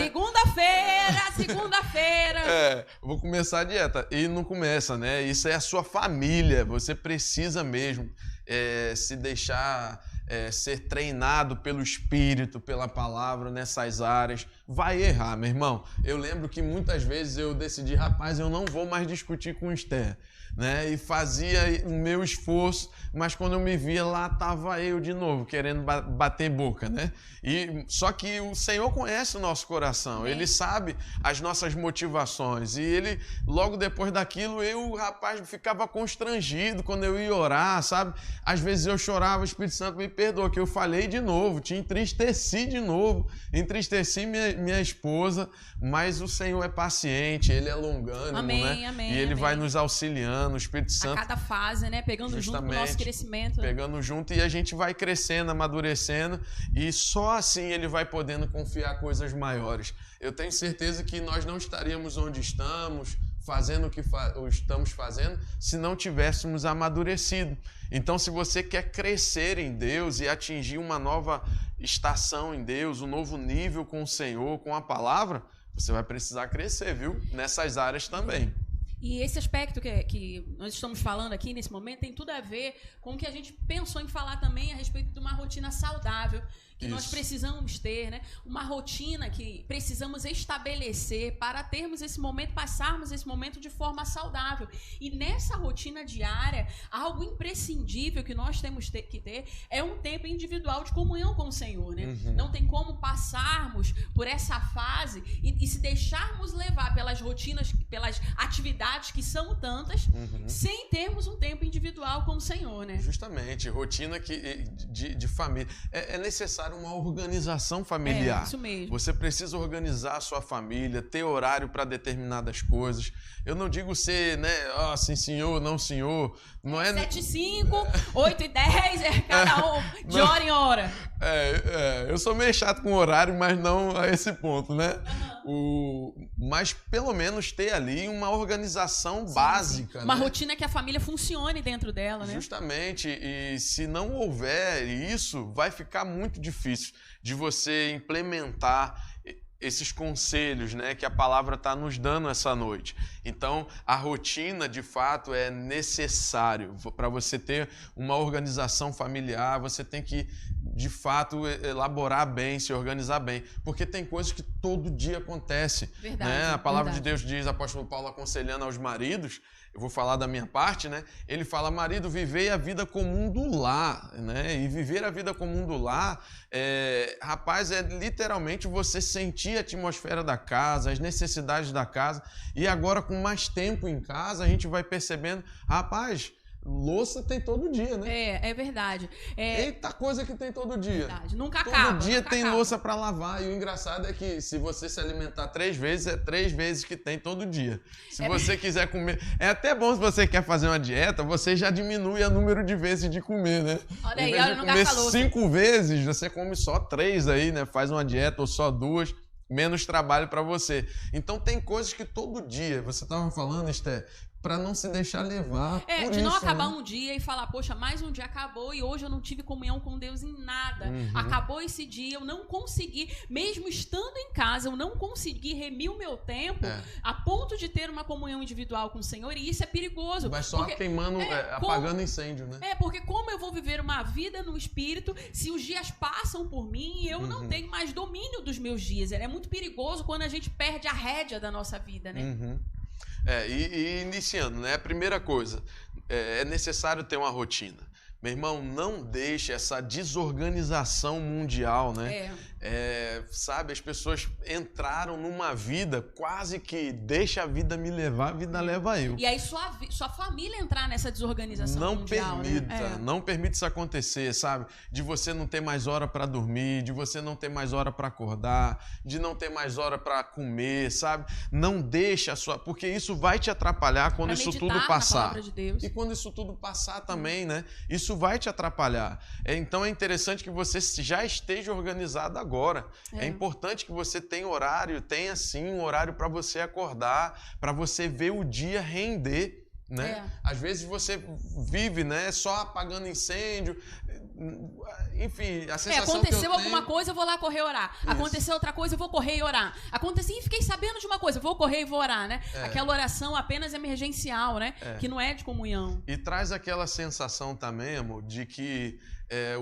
Segunda-feira. Vou começar a dieta. E não começa, né? Isso é a sua família. Você precisa mesmo se deixar ser treinado pelo Espírito, pela palavra nessas áreas. Vai errar, meu irmão. Eu lembro que muitas vezes eu decidi, rapaz, eu não vou mais discutir com o Esther. Né? E fazia o meu esforço, mas quando eu me via lá, estava eu de novo, querendo bater boca, né? Só que o Senhor conhece o nosso coração, Ele sabe as nossas motivações, e Ele, logo depois daquilo, rapaz, ficava constrangido quando eu ia orar, sabe? Às vezes eu chorava, o Espírito Santo me perdoa, que eu falei de novo, te entristeci de novo, entristeci minha esposa, mas o Senhor é paciente, Ele é longânimo, né? Amém, e Ele vai nos auxiliando, o Espírito Santo. A cada fase, né? Pegando junto com o nosso crescimento. Pegando junto e a gente vai crescendo, amadurecendo e só assim Ele vai podendo confiar coisas maiores. Eu tenho certeza que nós não estaríamos onde estamos, fazendo o que estamos fazendo, se não tivéssemos amadurecido. Então, se você quer crescer em Deus e atingir uma nova estação em Deus, um novo nível com o Senhor, com a palavra, você vai precisar crescer, viu? Nessas áreas também. E esse aspecto que nós estamos falando aqui nesse momento tem tudo a ver com o que a gente pensou em falar também a respeito de uma rotina saudável que nós precisamos ter, né? Uma rotina que precisamos estabelecer para termos esse momento, passarmos esse momento de forma saudável. E nessa rotina diária, algo imprescindível que nós temos que ter é um tempo individual de comunhão com o Senhor, né? Não tem como passarmos por essa fase e se deixarmos levar pelas rotinas, pelas atividades que são tantas, sem termos um tempo individual com o Senhor, né? Justamente, rotina de família. É necessário uma organização familiar. Isso mesmo. Você precisa organizar a sua família, ter horário para determinadas coisas. Eu não digo ser, né, sim senhor, não senhor. Não é 7h05, 8h10, cada um, de hora em hora. Eu sou meio chato com horário, mas não a esse ponto, né? Mas pelo menos ter ali uma organização básica. Uma né? rotina que a família funcione dentro dela, né? Justamente. E se não houver isso, vai ficar muito difícil de você implementar esses conselhos, né, que a palavra está nos dando essa noite. Então, a rotina, de fato, é necessário. Para você ter uma organização familiar, você tem que, de fato, elaborar bem, se organizar bem. Porque tem coisas que todo dia acontecem. Verdade, né? A palavra de Deus diz, apóstolo Paulo aconselhando aos maridos, eu vou falar da minha parte, né? Ele fala, marido, vivei a vida comum do lar, né? E viver a vida comum do lar, rapaz, é literalmente você sentir a atmosfera da casa, as necessidades da casa. E agora, com mais tempo em casa, a gente vai percebendo, rapaz, Louça tem todo dia, né? É verdade. Eita coisa que tem todo dia. Verdade. Nunca acaba. Todo dia nunca tem acaba. louça pra lavar. E o engraçado é que se você se alimentar 3 vezes, é 3 vezes que tem todo dia. Se você quiser comer... É até bom se você quer fazer uma dieta, você já diminui o número de vezes de comer, né? Olha em aí, vez olha, de não comer gasta louça. 5 vezes, você come só 3 aí, né? Faz uma dieta ou só 2. Menos trabalho pra você. Então tem coisas que todo dia, você tava falando, Esther, pra não se deixar levar por de não isso, acabar né? um dia e falar, poxa, mais um dia acabou e hoje eu não tive comunhão com Deus em nada. Acabou esse dia, eu não consegui, mesmo estando em casa, eu não consegui remir o meu tempo a ponto de ter uma comunhão individual com o Senhor, e isso é perigoso. Vai só queimando, apagando incêndio, né? Porque como eu vou viver uma vida no Espírito se os dias passam por mim e eu não tenho mais domínio dos meus dias? É muito perigoso quando a gente perde a rédea da nossa vida, né? E iniciando, né? A primeira coisa, é necessário ter uma rotina. Meu irmão, não deixe essa desorganização mundial, né? Sabe, as pessoas entraram numa vida quase que deixa a vida me levar, a vida leva eu. E aí sua família entrar nessa desorganização mundial, né? Não permita isso acontecer, sabe? De você não ter mais hora para dormir, de você não ter mais hora para acordar, de não ter mais hora para comer, sabe? Não deixa porque isso vai te atrapalhar quando isso tudo passar. Na palavra de Deus. E quando isso tudo passar também, né? Isso vai te atrapalhar. Então é interessante que você já esteja organizado agora. É importante que você tenha horário, tenha sim um horário para você acordar, para você ver o dia render, né? Às vezes você vive, né, só apagando incêndio. Enfim, a sensação aconteceu alguma coisa, eu vou lá correr e orar. Isso. Aconteceu outra coisa, eu vou correr e orar. Aconteceu e fiquei sabendo de uma coisa, eu vou correr e vou orar, né? Aquela oração apenas emergencial, né? Que não é de comunhão. E traz aquela sensação também, amor, de que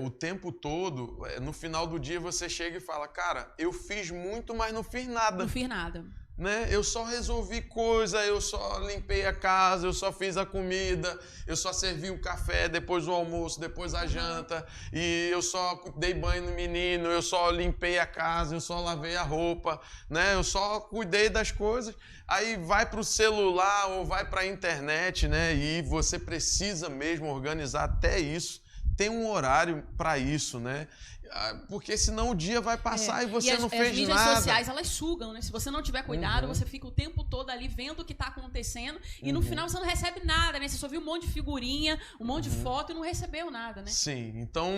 o tempo todo, no final do dia, você chega e fala, cara, eu fiz muito, mas não fiz nada. Não fiz nada. Né? Eu só resolvi coisa, eu só limpei a casa, eu só fiz a comida, eu só servi o café, depois o almoço, depois a janta, e eu só dei banho no menino, eu só limpei a casa, eu só lavei a roupa, né? Eu só cuidei das coisas. Aí vai para o celular ou vai para a internet, né? E você precisa mesmo organizar até isso. Tem um horário para isso, né? Porque senão o dia vai passar e você não fez nada. As mídias sociais, elas sugam, né? Se você não tiver cuidado, você fica o tempo todo ali vendo o que está acontecendo e no final você não recebe nada, né? Você só viu um monte de figurinha, um monte de foto e não recebeu nada, né? Sim, então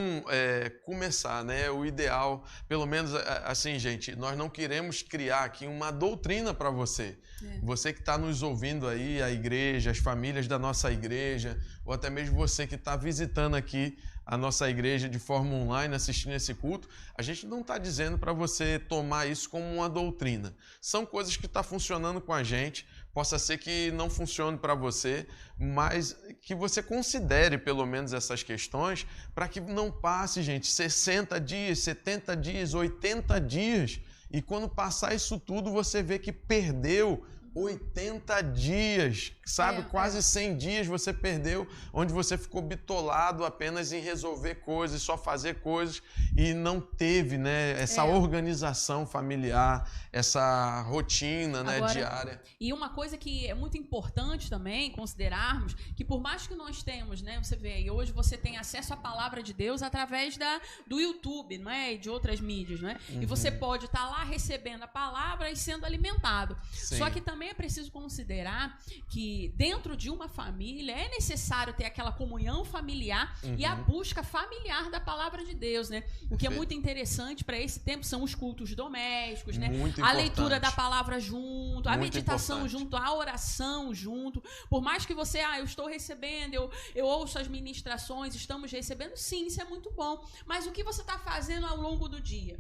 começar, né? O ideal, pelo menos assim, gente, nós não queremos criar aqui uma doutrina para você. Você que está nos ouvindo aí, a igreja, as famílias da nossa igreja, ou até mesmo você que está visitando aqui a nossa igreja de forma online, assistindo esse culto, a gente não está dizendo para você tomar isso como uma doutrina. São coisas que estão funcionando com a gente, possa ser que não funcione para você, mas que você considere pelo menos essas questões para que não passe, gente, 60 dias, 70 dias, 80 dias, e quando passar isso tudo você vê que perdeu 80 dias, sabe? Quase 100 dias você perdeu, onde você ficou bitolado apenas em resolver coisas, só fazer coisas e não teve, né, essa organização familiar, essa rotina, né, diária. E uma coisa que é muito importante também considerarmos, que por mais que nós tenhamos, né, você vê aí, hoje você tem acesso à palavra de Deus através do YouTube, não é? E de outras mídias, não é? E você pode estar lá recebendo a palavra e sendo alimentado. Sim. Só que também é preciso considerar que dentro de uma família é necessário ter aquela comunhão familiar e a busca familiar da palavra de Deus, né? O que é muito interessante para esse tempo são os cultos domésticos, né? A leitura da palavra junto, a meditação junto, a oração junto. Por mais que você, eu estou recebendo, eu ouço as ministrações, estamos recebendo, sim, isso é muito bom. Mas o que você está fazendo ao longo do dia?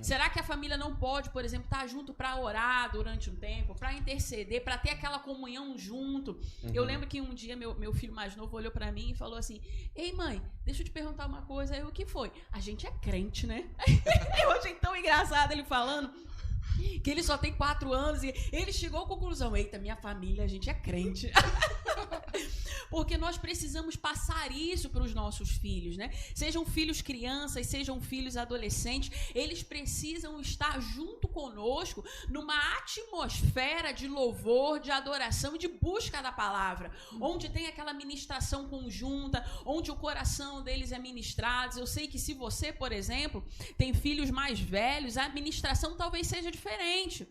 Será que a família não pode, por exemplo, estar junto para orar durante um tempo, para interceder, para ter aquela comunhão junto? Eu lembro que um dia meu filho mais novo olhou para mim e falou assim: ei, mãe, deixa eu te perguntar uma coisa. Aí, o que foi? A gente é crente, né? Eu achei tão engraçado ele falando que ele só tem 4 anos e ele chegou à conclusão: eita, minha família, a gente é crente. Porque nós precisamos passar isso para os nossos filhos, né? Sejam filhos crianças, sejam filhos adolescentes, eles precisam estar junto conosco numa atmosfera de louvor, de adoração e de busca da palavra, onde tem aquela ministração conjunta, onde o coração deles é ministrado. Eu sei que se você, por exemplo, tem filhos mais velhos, a ministração talvez seja diferente.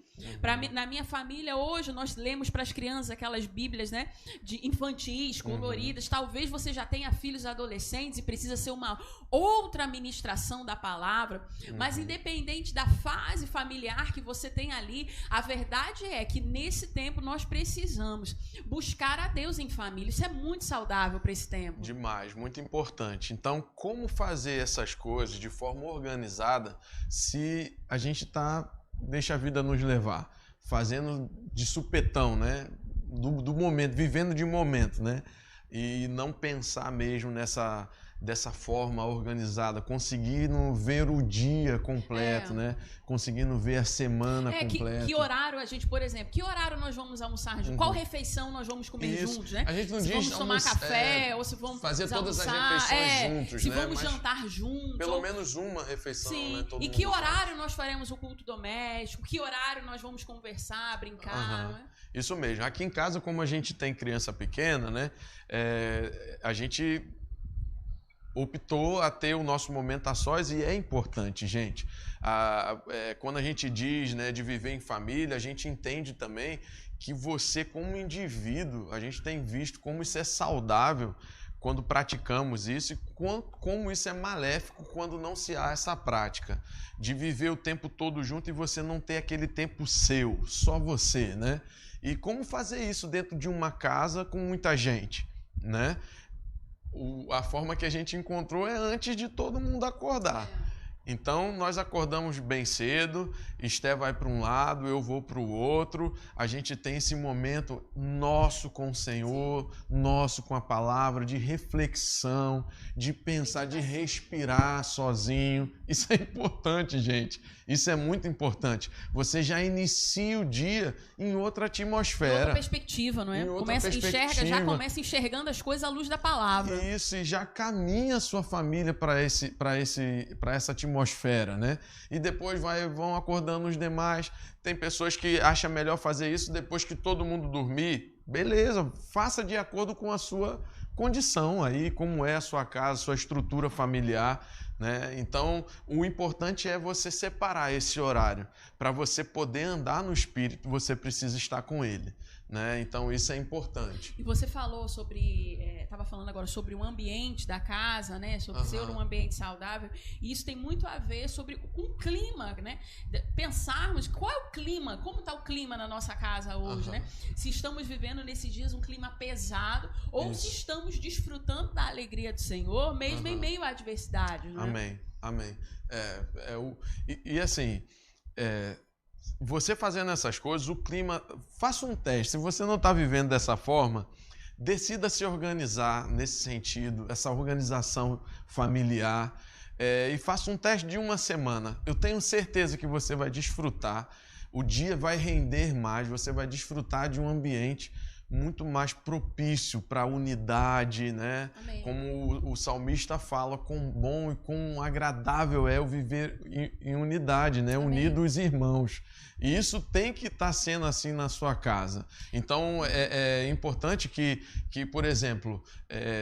Na minha família hoje, nós lemos para as crianças aquelas bíblias, né, de infantis, coloridas. Talvez você já tenha filhos adolescentes e precisa ser uma outra ministração da palavra. Mas independente da fase familiar que você tem ali, a verdade é que nesse tempo nós precisamos buscar a Deus em família. Isso é muito saudável para esse tempo. Demais, muito importante. Então, como fazer essas coisas de forma organizada se a gente deixa a vida nos levar, fazendo de supetão, né? Do momento, vivendo de momento, né? E não pensar mesmo dessa forma organizada, conseguindo ver o dia completo, né? Conseguindo ver a semana completa. Que horário a gente, por exemplo, que horário nós vamos almoçar juntos? Qual refeição nós vamos comer juntos, né? A gente não se diz vamos tomar café ou se vamos fazer todas almoçar, as refeições juntos, se né? vamos jantar juntos. Pelo menos uma refeição, né? Todo e que horário nós faremos o culto doméstico? Que horário nós vamos conversar, brincar, né? Isso mesmo. Aqui em casa, como a gente tem criança pequena, né? A gente optou a ter o nosso momento a sós e é importante, gente. Quando a gente diz, né, de viver em família, a gente entende também que você, como indivíduo, a gente tem visto como isso é saudável quando praticamos isso e como isso é maléfico quando não se há essa prática de viver o tempo todo junto e você não ter aquele tempo seu, só você, né? E como fazer isso dentro de uma casa com muita gente, né? A forma que a gente encontrou é antes de todo mundo acordar. Então, nós acordamos bem cedo, Esté vai para um lado, eu vou para o outro, a gente tem esse momento nosso com o Senhor, nosso com a palavra, de reflexão, de pensar, de respirar sozinho. Isso é importante, gente. Isso é muito importante. Você já inicia o dia em outra atmosfera. Em outra perspectiva, não é? Já começa enxergando as coisas à luz da palavra. Isso, e já caminha a sua família para essa atmosfera, né? E depois vão acordando os demais. Tem pessoas que acham melhor fazer isso depois que todo mundo dormir. Beleza, faça de acordo com a sua condição aí, como é a sua casa, sua estrutura familiar, né? Então, o importante é você separar esse horário. Para você poder andar no Espírito, você precisa estar com Ele, né? Então, isso é importante. E você falou sobre, estava falando agora sobre o ambiente da casa, né? Sobre ser um ambiente saudável. E isso tem muito a ver sobre um clima, né? Pensarmos qual é o clima, como está o clima na nossa casa hoje, né? Se estamos vivendo nesses dias um clima pesado ou se estamos desfrutando da alegria do Senhor, mesmo em meio à adversidade, né? Amém, amém. Assim, você fazendo essas coisas, o clima... Faça um teste. Se você não está vivendo dessa forma, decida se organizar nesse sentido, essa organização familiar, e faça um teste de uma semana. Eu tenho certeza que você vai desfrutar, o dia vai render mais, você vai desfrutar de um ambiente muito mais propício para a unidade, né? Amém. Como o salmista fala, quão bom e quão agradável é o viver em unidade, né? Unidos os irmãos. E isso tem que estar sendo assim na sua casa. Então, é importante que, por exemplo,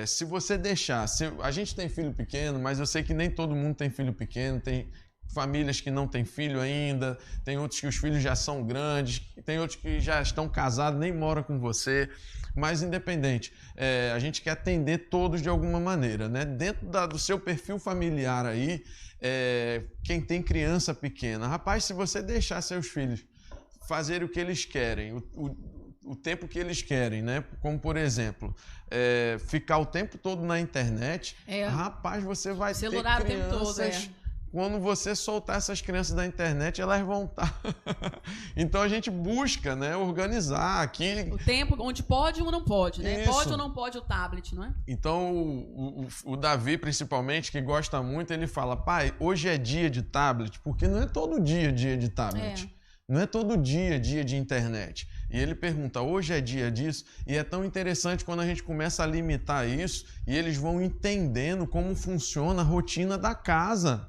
se você deixar... a gente tem filho pequeno, mas eu sei que nem todo mundo tem filho pequeno, tem famílias que não têm filho ainda, tem outros que os filhos já são grandes, tem outros que já estão casados, nem moram com você, mas independente, a gente quer atender todos de alguma maneira, né? Dentro do seu perfil familiar aí, quem tem criança pequena, rapaz, se você deixar seus filhos fazerem o que eles querem, o tempo que eles querem, né? Como, por exemplo, ficar o tempo todo na internet, rapaz, você vai ter crianças... O tempo todo, Quando você soltar essas crianças da internet, elas vão estar... Então, a gente busca, né, organizar aqui... O tempo, onde pode ou não pode, né? Isso. Pode ou não pode o tablet, não é? Então, o Davi, principalmente, que gosta muito, ele fala, pai, hoje é dia de tablet, porque não é todo dia de tablet. Não é todo dia de internet. E ele pergunta, hoje é dia disso? E é tão interessante quando a gente começa a limitar isso e eles vão entendendo como funciona a rotina da casa.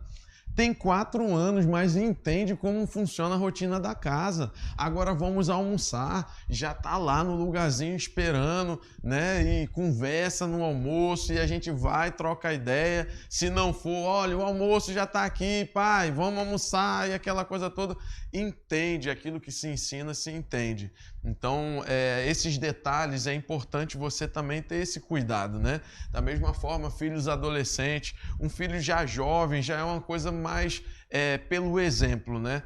Tem 4 anos, mas entende como funciona a rotina da casa. Agora vamos almoçar, já está lá no lugarzinho esperando, né? E conversa no almoço e a gente vai, troca ideia. Se não for, olha, o almoço já está aqui, pai, vamos almoçar e aquela coisa toda. Entende aquilo que se ensina, se entende. Então, esses detalhes é importante você também ter esse cuidado, né? Da mesma forma, filhos adolescentes, um filho já jovem já é uma coisa mais pelo exemplo, né?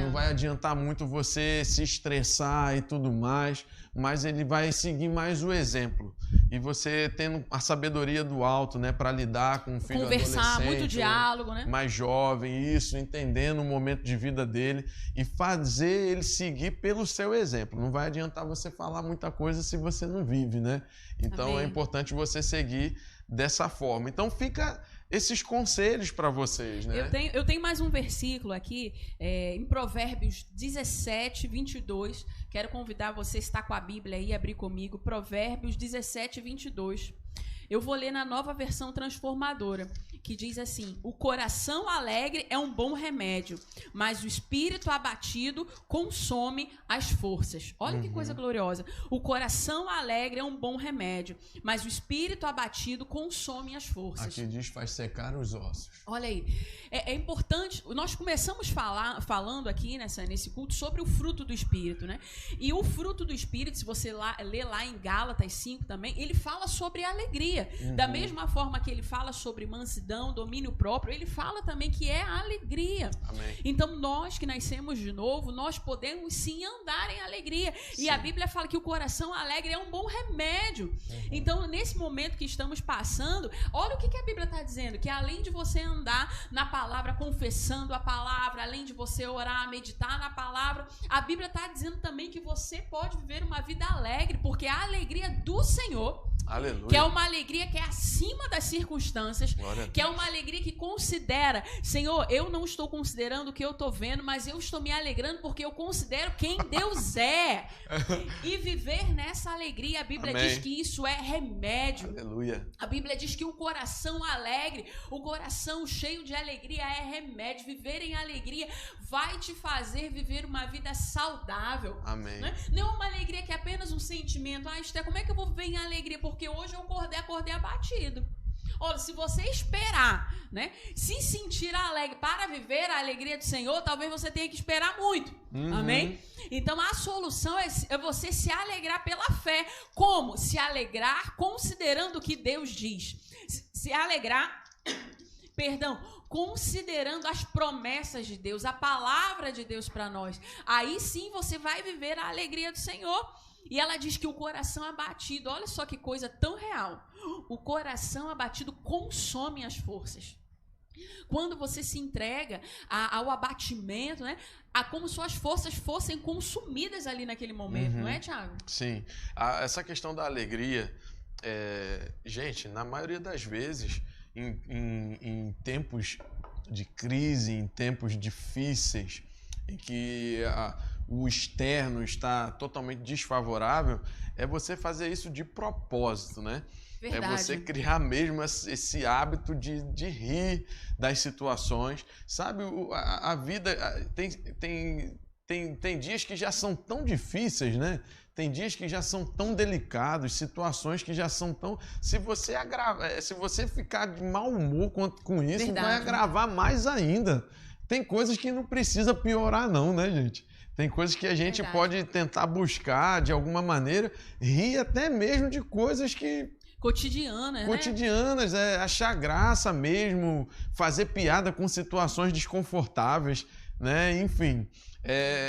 Não vai adiantar muito você se estressar e tudo mais, mas ele vai seguir mais o exemplo. E você tendo a sabedoria do alto, né, para lidar com um filho conversar, muito diálogo, né? Mais jovem, isso, entendendo o momento de vida dele e fazer ele seguir pelo seu exemplo. Não vai adiantar você falar muita coisa se você não vive, né? Então Amém. É importante você seguir dessa forma. Então fica esses conselhos para vocês, né? Eu tenho mais um versículo aqui, em Provérbios 17, 22. Quero convidar você a estar com a Bíblia aí, abrir comigo. Provérbios 17, 22. Eu vou ler na Nova Versão Transformadora, que diz assim: o coração alegre é um bom remédio, mas o espírito abatido consome as forças. Olha que coisa gloriosa. O coração alegre é um bom remédio, mas o espírito abatido consome as forças. Aqui diz faz secar os ossos. Olha aí, é importante, nós começamos falando aqui nesse culto sobre o fruto do Espírito, né? E o fruto do Espírito, se você ler lá em Gálatas 5 também, ele fala sobre a alegria. Da mesma forma que ele fala sobre mansidão, domínio próprio, ele fala também que é a alegria. Amém. Então nós que nascemos de novo, nós podemos sim andar em alegria. Sim. E a Bíblia fala que o coração alegre é um bom remédio. Então nesse momento que estamos passando, olha o que a Bíblia está dizendo, que além de você andar na palavra, confessando a palavra, além de você orar, meditar na palavra, a Bíblia está dizendo também que você pode viver uma vida alegre, porque a alegria do Senhor, aleluia, que é uma alegria que é acima das circunstâncias, que é uma alegria que considera, Senhor, eu não estou considerando o que eu estou vendo, mas eu estou me alegrando porque eu considero quem Deus é. E viver nessa alegria, a Bíblia Amém. diz que isso é remédio. Aleluia. A Bíblia diz que o coração alegre, o coração cheio de alegria é remédio. Viver em alegria vai te fazer viver uma vida saudável. Amém. Né? Não é uma alegria que é apenas um sentimento. Esther, como é que eu vou viver em alegria? Porque hoje eu acordei abatido. Olha, se você esperar, né, se sentir alegre para viver a alegria do Senhor, talvez você tenha que esperar muito. Amém? Então a solução é você se alegrar pela fé. Como? Se alegrar considerando o que Deus diz. Se alegrar, considerando as promessas de Deus, a palavra de Deus para nós. Aí sim você vai viver a alegria do Senhor. E ela diz que o coração abatido, olha só que coisa tão real. O coração abatido consome as forças. Quando você se entrega ao abatimento, né? A como suas forças fossem consumidas ali naquele momento, não é, Thiago? Sim. Essa questão da alegria, gente, na maioria das vezes, em tempos de crise, em tempos difíceis, em que o externo está totalmente desfavorável, é você fazer isso de propósito, né? Verdade. É você criar mesmo esse hábito de rir das situações. Sabe, a vida tem dias que já são tão difíceis, né? Tem dias que já são tão delicados, situações que já são tão... Se você ficar de mau humor com isso, Verdade. vai agravar mais ainda. Tem coisas que não precisa piorar não, né, gente? Tem coisas que a gente Verdade. pode tentar buscar, de alguma maneira, rir até mesmo de coisas que... Cotidianas, né? Achar graça mesmo, fazer piada com situações desconfortáveis, né? Enfim,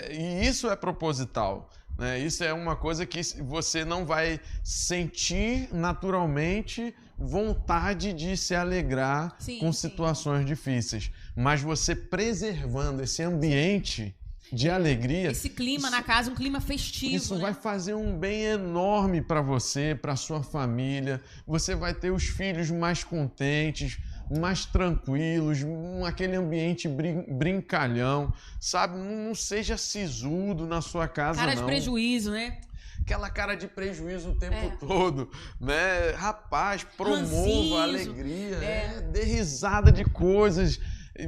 e isso é proposital, né? Isso é uma coisa que você não vai sentir naturalmente vontade de se alegrar com situações difíceis, mas você preservando esse ambiente de alegria. Esse clima na casa, um clima festivo. Isso, né? vai fazer um bem enorme para você, para sua família. Você vai ter os filhos mais contentes, mais tranquilos, aquele ambiente brincalhão, sabe? Não seja sisudo na sua casa, Cara não. de prejuízo, né? Aquela cara de prejuízo o tempo todo, né? Rapaz, promova a alegria, dê risada de coisas,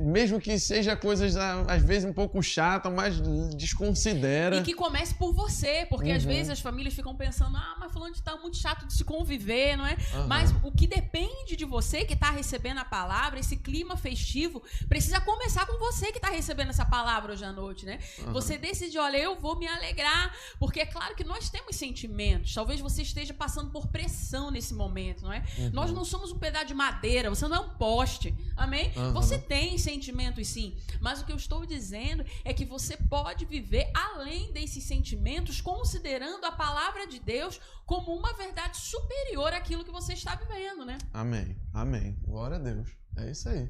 mesmo que seja coisas, às vezes, um pouco chata, mas desconsidera. E que comece por você, porque às vezes as famílias ficam pensando, mas fulano está muito chato de se conviver, não é? Mas o que depende de você que está recebendo a palavra, esse clima festivo, precisa começar com você que está recebendo essa palavra hoje à noite, né? Você decide, olha, eu vou me alegrar, porque é claro que nós temos sentimentos, talvez você esteja passando por pressão nesse momento, não é? Nós não somos um pedaço de madeira, você não é um poste, amém? Você tem sentimentos sim, mas o que eu estou dizendo é que você pode viver além desses sentimentos, considerando a palavra de Deus como uma verdade superior àquilo que você está vivendo, né? Amém, amém. Glória a Deus. É isso aí.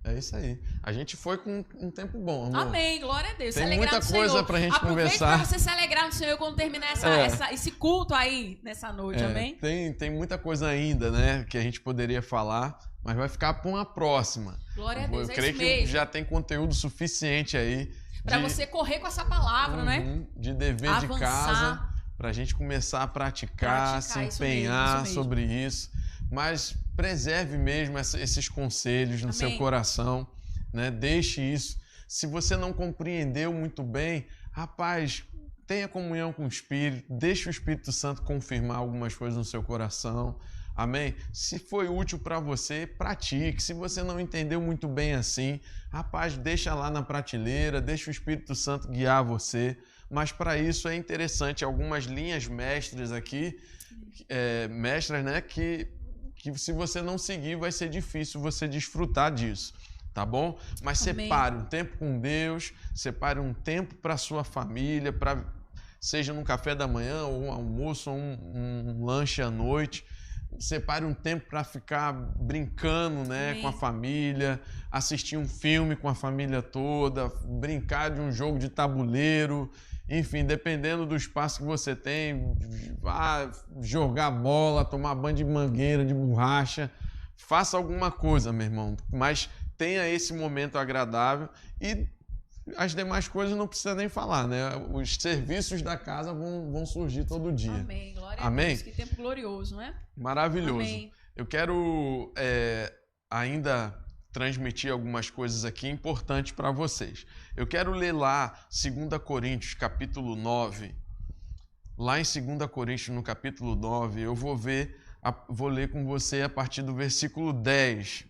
É isso aí. A gente foi com um tempo bom, amor. Amém, glória a Deus. Tem muita coisa pra gente conversar. Aproveita pra você se alegrar no Senhor quando terminar esse culto aí nessa noite, amém? Tem muita coisa ainda, né, que a gente poderia falar, mas vai ficar para uma próxima. Glória a Deus, eu creio que já tem conteúdo suficiente aí. Para você correr com essa palavra, né? De dever avançar de casa, para a gente começar a praticar se empenhar isso mesmo. Sobre isso. Mas preserve mesmo esses conselhos no seu coração, né? Deixe isso. Se você não compreendeu muito bem, rapaz, tenha comunhão com o Espírito, deixe o Espírito Santo confirmar algumas coisas no seu coração. Amém? Se foi útil para você, pratique. Se você não entendeu muito bem assim, rapaz, deixa lá na prateleira, deixa o Espírito Santo guiar você. Mas para isso é interessante algumas linhas mestras aqui, mestras, né, que se você não seguir vai ser difícil você desfrutar disso, tá bom? Mas separe um tempo com Deus, separe um tempo para sua família, seja num café da manhã, ou um almoço, ou um lanche à noite. Separe um tempo para ficar brincando, né, com a família, assistir um filme com a família toda, brincar de um jogo de tabuleiro, enfim, dependendo do espaço que você tem, vá jogar bola, tomar banho de mangueira, de borracha, faça alguma coisa, meu irmão, mas tenha esse momento agradável e as demais coisas não precisa nem falar, né? Os serviços da casa vão surgir todo dia. Amém. Glória a Deus. Que tempo glorioso, não é? Maravilhoso. Amém. Eu quero ainda transmitir algumas coisas aqui importantes para vocês. Eu quero ler lá 2 Coríntios, capítulo 9. Lá em 2 Coríntios, no capítulo 9, eu vou ler com você a partir do versículo 10.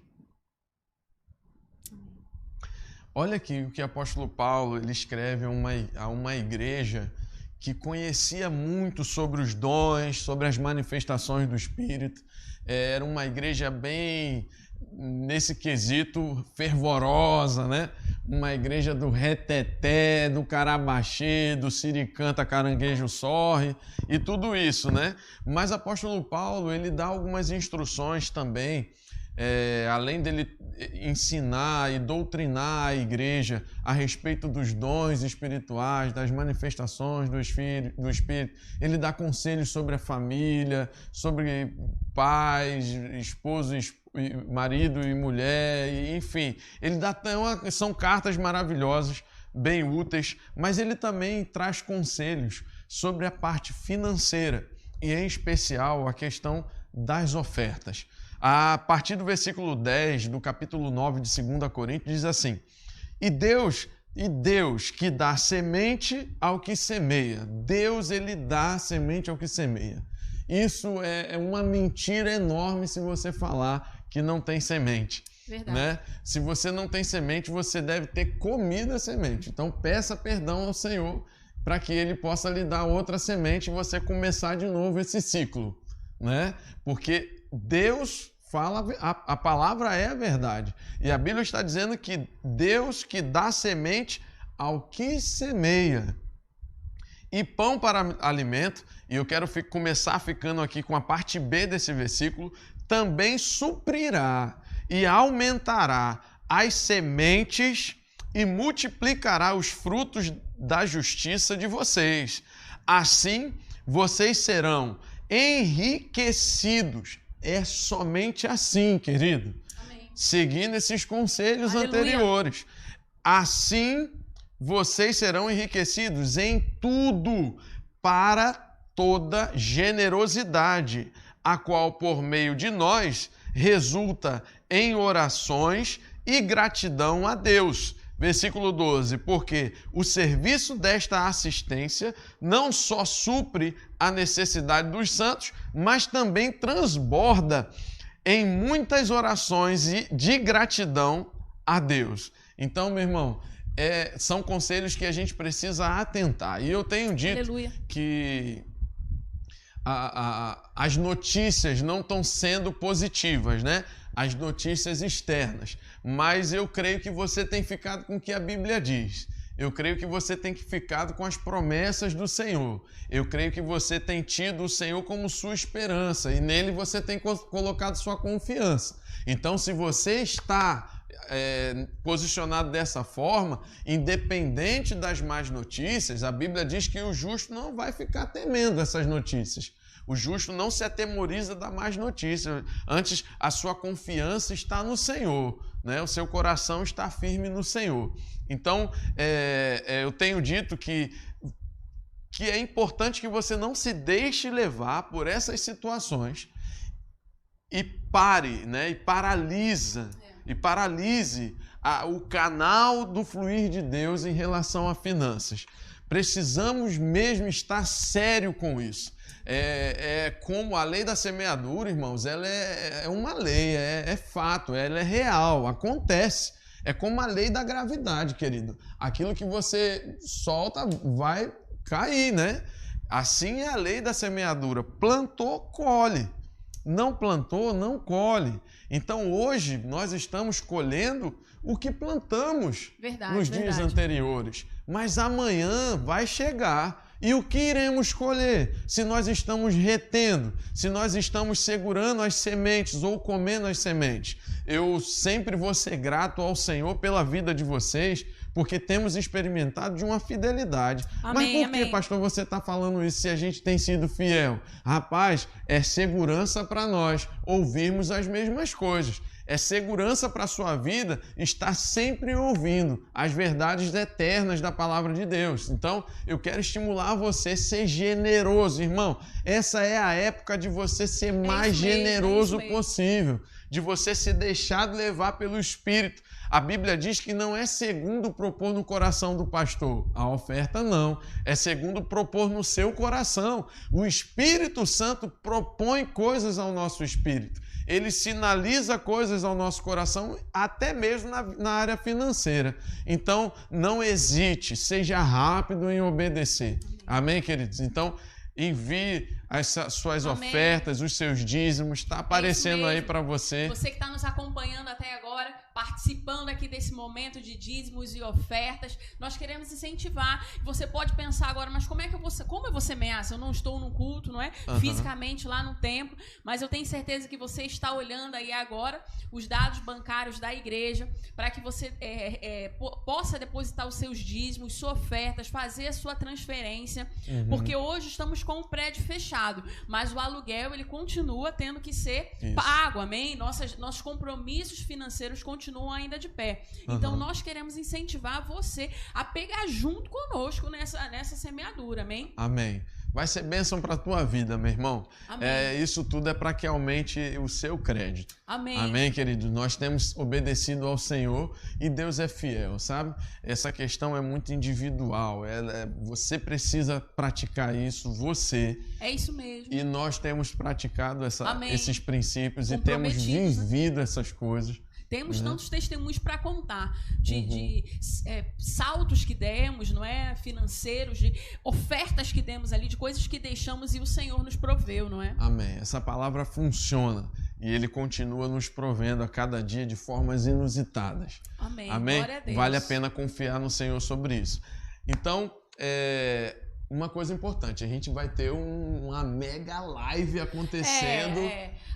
Olha aqui o que o apóstolo Paulo ele escreve a uma igreja que conhecia muito sobre os dons, sobre as manifestações do Espírito. Era uma igreja bem, nesse quesito, fervorosa, né? Uma igreja do reteté, do carabaxê, do siricanta, caranguejo sorre e tudo isso, né? Mas o apóstolo Paulo ele dá algumas instruções também, além dele ensinar e doutrinar a igreja a respeito dos dons espirituais, das manifestações do Espírito, ele dá conselhos sobre a família, sobre pais, esposo, marido e mulher, enfim. Ele dá, são cartas maravilhosas, bem úteis, mas ele também traz conselhos sobre a parte financeira e, em especial, a questão das ofertas. A partir do versículo 10 do capítulo 9 de 2 Coríntios diz assim: E Deus que dá semente ao que semeia. Deus, ele dá semente ao que semeia. Isso é uma mentira enorme se você falar que não tem semente. Verdade. Né? Se você não tem semente, você deve ter comido a semente. Então peça perdão ao Senhor para que ele possa lhe dar outra semente e você começar de novo esse ciclo. Né? Porque Deus fala, a palavra é a verdade. E a Bíblia está dizendo que Deus que dá semente ao que semeia. E pão para alimento, e eu quero começar ficando aqui com a parte B desse versículo, também suprirá e aumentará as sementes e multiplicará os frutos da justiça de vocês. Assim, vocês serão enriquecidos. É somente assim, querido. Amém. seguindo esses conselhos Aleluia. anteriores. Assim, vocês serão enriquecidos em tudo para toda generosidade, a qual, por meio de nós, resulta em orações e gratidão a Deus. Versículo 12, porque o serviço desta assistência não só supre a necessidade dos santos, mas também transborda em muitas orações de gratidão a Deus. Então, meu irmão, são conselhos que a gente precisa atentar. E eu tenho dito Aleluia. que as notícias não estão sendo positivas, né? As notícias externas. Mas eu creio que você tem ficado com o que a Bíblia diz. Eu creio que você tem ficado com as promessas do Senhor. Eu creio que você tem tido o Senhor como sua esperança e nele você tem colocado sua confiança. Então, se você está posicionado dessa forma, independente das más notícias, a Bíblia diz que o justo não vai ficar temendo essas notícias. O justo não se atemoriza da más notícia. Antes, a sua confiança está no Senhor, né? O seu coração está firme no Senhor. Então, eu tenho dito que é importante que você não se deixe levar por essas situações e pare, né? E paralise o canal do fluir de Deus em relação a finanças. Precisamos mesmo estar sério com isso. Como a lei da semeadura, irmãos, ela é uma lei, é fato, ela é real, acontece. É como a lei da gravidade, querido. Aquilo que você solta vai cair, né? Assim é a lei da semeadura. Plantou, colhe. Não plantou, não colhe. Então hoje nós estamos colhendo o que plantamos nos dias anteriores. Mas amanhã vai chegar. E o que iremos colher? Se nós estamos retendo, se nós estamos segurando as sementes ou comendo as sementes. Eu sempre vou ser grato ao Senhor pela vida de vocês, porque temos experimentado de uma fidelidade. Amém, mas por que, pastor, você está falando isso se a gente tem sido fiel? Rapaz, é segurança para nós ouvirmos as mesmas coisas. É segurança para a sua vida estar sempre ouvindo as verdades eternas da palavra de Deus. Então, eu quero estimular você a ser generoso, irmão. Essa é a época de você ser mais generoso possível, de você se deixar levar pelo Espírito. A Bíblia diz que não é segundo propor no coração do pastor. A oferta não. É segundo propor no seu coração. O Espírito Santo propõe coisas ao nosso espírito. Ele sinaliza coisas ao nosso coração, até mesmo na área financeira. Então, não hesite, seja rápido em obedecer. Amém, queridos? Então, envie as suas ofertas, os seus dízimos, está aparecendo aí para você. Você que está nos acompanhando até agora, participando aqui desse momento de dízimos e ofertas, nós queremos incentivar. Você pode pensar agora, mas como eu vou semear? Se eu não estou no culto, não é? Fisicamente lá no templo, mas eu tenho certeza que você está olhando aí agora os dados bancários da igreja para que você possa depositar os seus dízimos, suas ofertas, fazer a sua transferência, porque hoje estamos com o prédio fechado, mas o aluguel ele continua tendo que ser pago, amém? Nossos compromissos financeiros continuam ainda de pé. Então, nós queremos incentivar você a pegar junto conosco nessa semeadura, amém? Amém. Vai ser bênção para a tua vida, meu irmão. Isso tudo é para que aumente o seu crédito. Amém. Amém, querido? Nós temos obedecido ao Senhor e Deus é fiel, sabe? Essa questão é muito individual. Você precisa praticar isso, você. É isso mesmo. E nós temos praticado esses princípios e temos vivido essas coisas. Temos tantos testemunhos para contar de saltos que demos, não é? Financeiros, de ofertas que demos ali, de coisas que deixamos e o Senhor nos proveu, não é? Amém. Essa palavra funciona e Ele continua nos provendo a cada dia de formas inusitadas. Amém. Amém? Glória a Deus. Vale a pena confiar no Senhor sobre isso. Então, uma coisa importante, a gente vai ter uma mega live acontecendo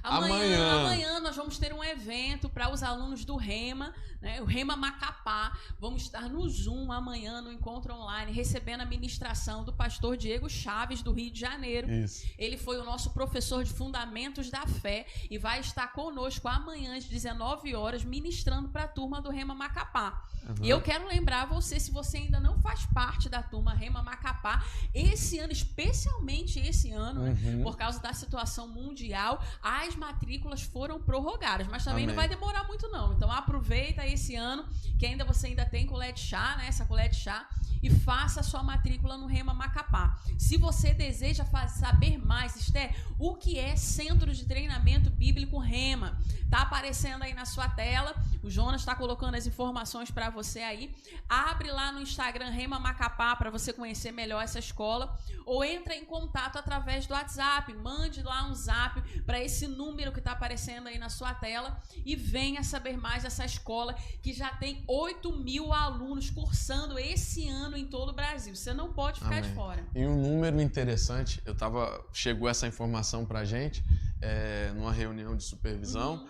Amanhã nós vamos ter um evento para os alunos do Rema, né? O Rema Macapá. Vamos estar no Zoom amanhã, no encontro online, recebendo a ministração do pastor Diego Chaves, do Rio de Janeiro. Isso. Ele foi o nosso professor de Fundamentos da Fé e vai estar conosco amanhã às 19 horas, ministrando para a turma do Rema Macapá. E eu quero lembrar você, se você ainda não faz parte da turma Rema Macapá, esse ano, especialmente esse ano, né, por causa da situação mundial, as matrículas foram prorrogadas, mas também não vai demorar muito não. Então aproveita esse ano, que você ainda tem colete chá, né, essa colete chá, e faça a sua matrícula no Rema Macapá. Se você deseja saber mais, Esther, o que é Centro de Treinamento Bíblico Rema, tá aparecendo aí na sua tela, o Jonas está colocando as informações para você aí. Abre lá no Instagram Rema Macapá para você conhecer melhor essa escola, ou entra em contato através do WhatsApp, mande lá um zap para esse número que está aparecendo aí na sua tela e venha saber mais dessa escola que já tem 8.000 alunos cursando esse ano em todo o Brasil. Você não pode ficar de fora. E um número interessante, chegou essa informação pra gente numa reunião de supervisão,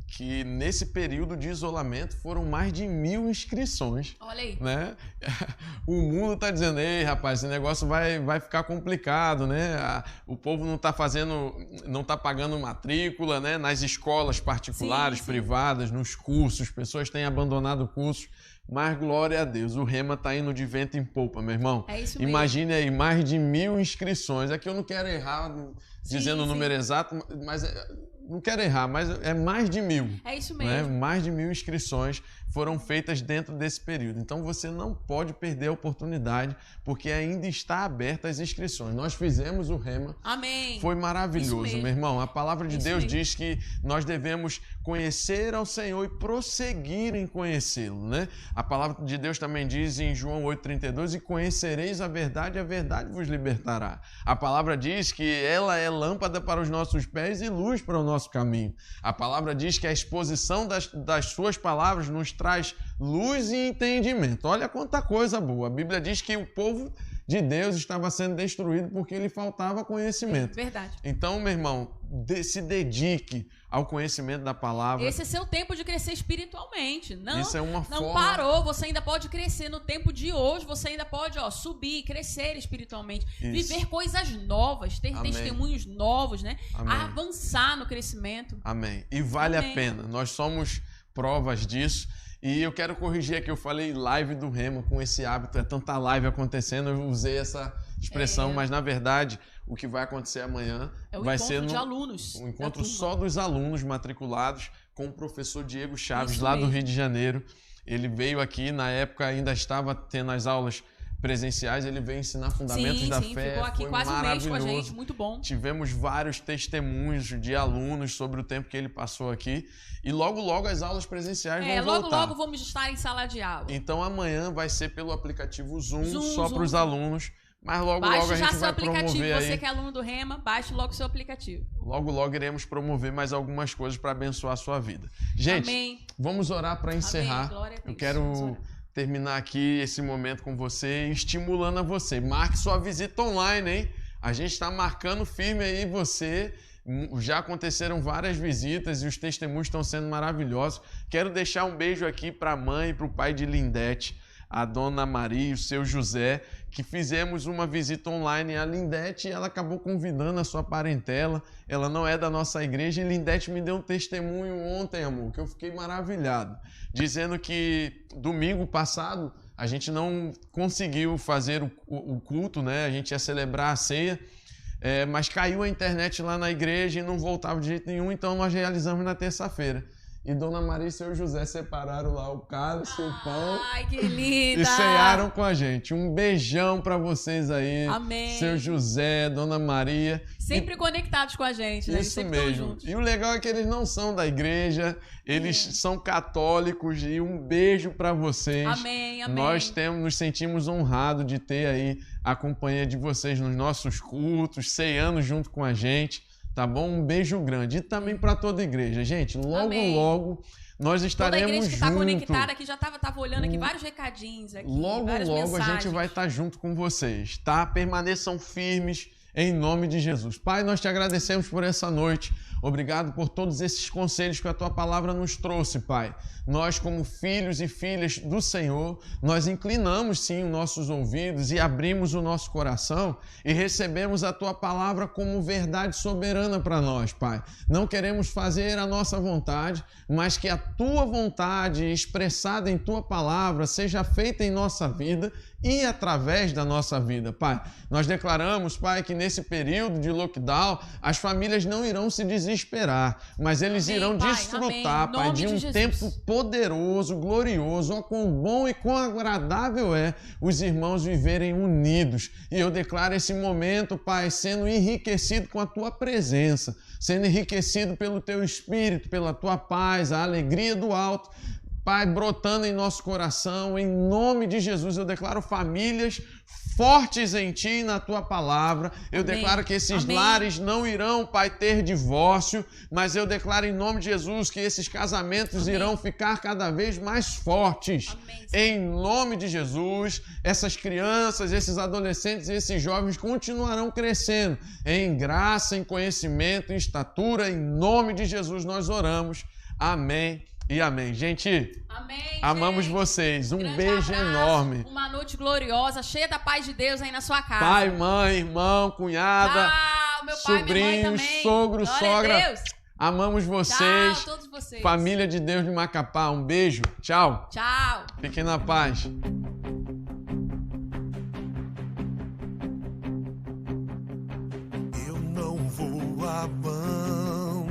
que nesse período de isolamento foram mais de 1.000 inscrições. Olha aí. Né? O mundo tá dizendo, ei, rapaz, esse negócio vai ficar complicado, né? O povo não tá pagando matrícula, né? Nas escolas particulares, privadas, nos cursos, pessoas têm abandonado cursos. Mas glória a Deus, o Rema tá indo de vento em popa, meu irmão. É isso mesmo. Imagine aí, mais de 1.000 inscrições. Aqui eu não quero errar dizendo o número exato, mas não quero errar, mas é mais de 1.000. É isso mesmo. Né? Mais de 1.000 inscrições foram feitas dentro desse período. Então você não pode perder a oportunidade, porque ainda está aberta as inscrições. Nós fizemos o Rema. Amém. Foi maravilhoso, meu irmão. A palavra de Deus diz que nós devemos conhecer ao Senhor e prosseguir em conhecê-lo, né? A palavra de Deus também diz em João 8,32, e conhecereis a verdade vos libertará. A palavra diz que ela é lâmpada para os nossos pés e luz para o nosso caminho. A palavra diz que a exposição das suas palavras nos traz luz e entendimento. Olha quanta coisa boa. A Bíblia diz que o povo de Deus estava sendo destruído porque lhe faltava conhecimento. Verdade. Então, meu irmão, se dedique ao conhecimento da palavra. Esse é seu tempo de crescer espiritualmente. Isso é uma forma... Não parou, você ainda pode crescer no tempo de hoje, você ainda pode subir, crescer espiritualmente, viver coisas novas, ter testemunhos novos, né? Avançar no crescimento. Amém. E vale a pena. Nós somos provas disso. E eu quero corrigir aqui, eu falei live do Rema, com esse hábito, é tanta live acontecendo, eu usei essa expressão, mas na verdade o que vai acontecer amanhã vai ser de alunos, um encontro só dos alunos matriculados com o professor Diego Chaves, lá do Rio de Janeiro. Ele veio aqui, na época ainda estava tendo as aulas presenciais, ele veio ensinar fundamentos da fé. Ficou aqui foi quase um mês com a gente, muito bom. Tivemos vários testemunhos de alunos sobre o tempo que ele passou aqui. E logo as aulas presenciais vão voltar. Logo vamos estar em sala de aula. Então amanhã vai ser pelo aplicativo Zoom só para os alunos. Mas logo a gente vai promover aí. Você que é aluno do Rema, baixe logo o seu aplicativo. Logo iremos promover mais algumas coisas para abençoar a sua vida. Gente, vamos orar para encerrar. Glória a Deus. Eu quero terminar aqui esse momento com você, estimulando a você. Marque sua visita online, hein? A gente está marcando firme aí você. Já aconteceram várias visitas e os testemunhos estão sendo maravilhosos. Quero deixar um beijo aqui para a mãe e para o pai de Lindete, a dona Maria e o seu José, que fizemos uma visita online. A Lindete, ela acabou convidando a sua parentela, ela não é da nossa igreja, e Lindete me deu um testemunho ontem, amor, que eu fiquei maravilhado, dizendo que domingo passado a gente não conseguiu fazer o culto, né? A gente ia celebrar a ceia, mas caiu a internet lá na igreja e não voltava de jeito nenhum, então nós realizamos na terça-feira. E Dona Maria e seu José separaram lá o cálice e o pão. Ai, que linda! E cearam com a gente. Um beijão pra vocês aí. Amém. Seu José, Dona Maria. Sempre conectados com a gente, né? Isso mesmo. E o legal é que eles não são da igreja, eles são católicos. E um beijo pra vocês. Amém, amém. Nós nos sentimos honrados de ter aí a companhia de vocês nos nossos cultos, ceando junto com a gente. Tá bom? Um beijo grande. E também para toda a igreja. Gente, logo Nós Toda a estaremos igreja que está juntos. conectada aqui já estava olhando aqui vários recadinhos aqui, Logo, várias logo mensagens. a gente vai estar junto com vocês, tá? Permaneçam firmes em nome de Jesus. Pai, nós te agradecemos por essa noite. Obrigado por todos esses conselhos que a tua palavra nos trouxe, Pai. Nós, como filhos e filhas do Senhor, nós inclinamos sim os nossos ouvidos e abrimos o nosso coração e recebemos a tua palavra como verdade soberana para nós, Pai. Não queremos fazer a nossa vontade, mas que a tua vontade expressada em tua palavra seja feita em nossa vida e através da nossa vida, Pai. Nós declaramos, Pai, que nesse período de lockdown, as famílias não irão se desesperar, mas eles irão Pai, desfrutar, Pai, de um tempo poderoso, glorioso. Ó, quão bom e quão agradável é os irmãos viverem unidos. E eu declaro esse momento, Pai, sendo enriquecido com a tua presença, sendo enriquecido pelo teu Espírito, pela tua paz, a alegria do alto, Pai, brotando em nosso coração, em nome de Jesus, eu declaro famílias fortes em Ti e na Tua palavra. Eu declaro que esses lares não irão, Pai, ter divórcio, mas eu declaro em nome de Jesus que esses casamentos irão ficar cada vez mais fortes. Em nome de Jesus, essas crianças, esses adolescentes e esses jovens continuarão crescendo em graça, em conhecimento, em estatura. Em nome de Jesus nós oramos. Amém. E amém. Gente, amamos vocês. Um beijo enorme. Uma noite gloriosa, cheia da paz de Deus aí na sua casa. Pai, mãe, irmão, cunhada, meu pai, sobrinhos, minha mãe sogro, sogra. Amamos vocês. Tchau, todos vocês. Família de Deus de Macapá. Um beijo. Tchau. Tchau. Fiquem na paz. Eu não vou abandonar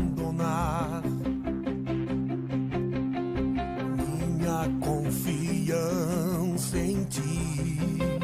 minha confiança em Ti.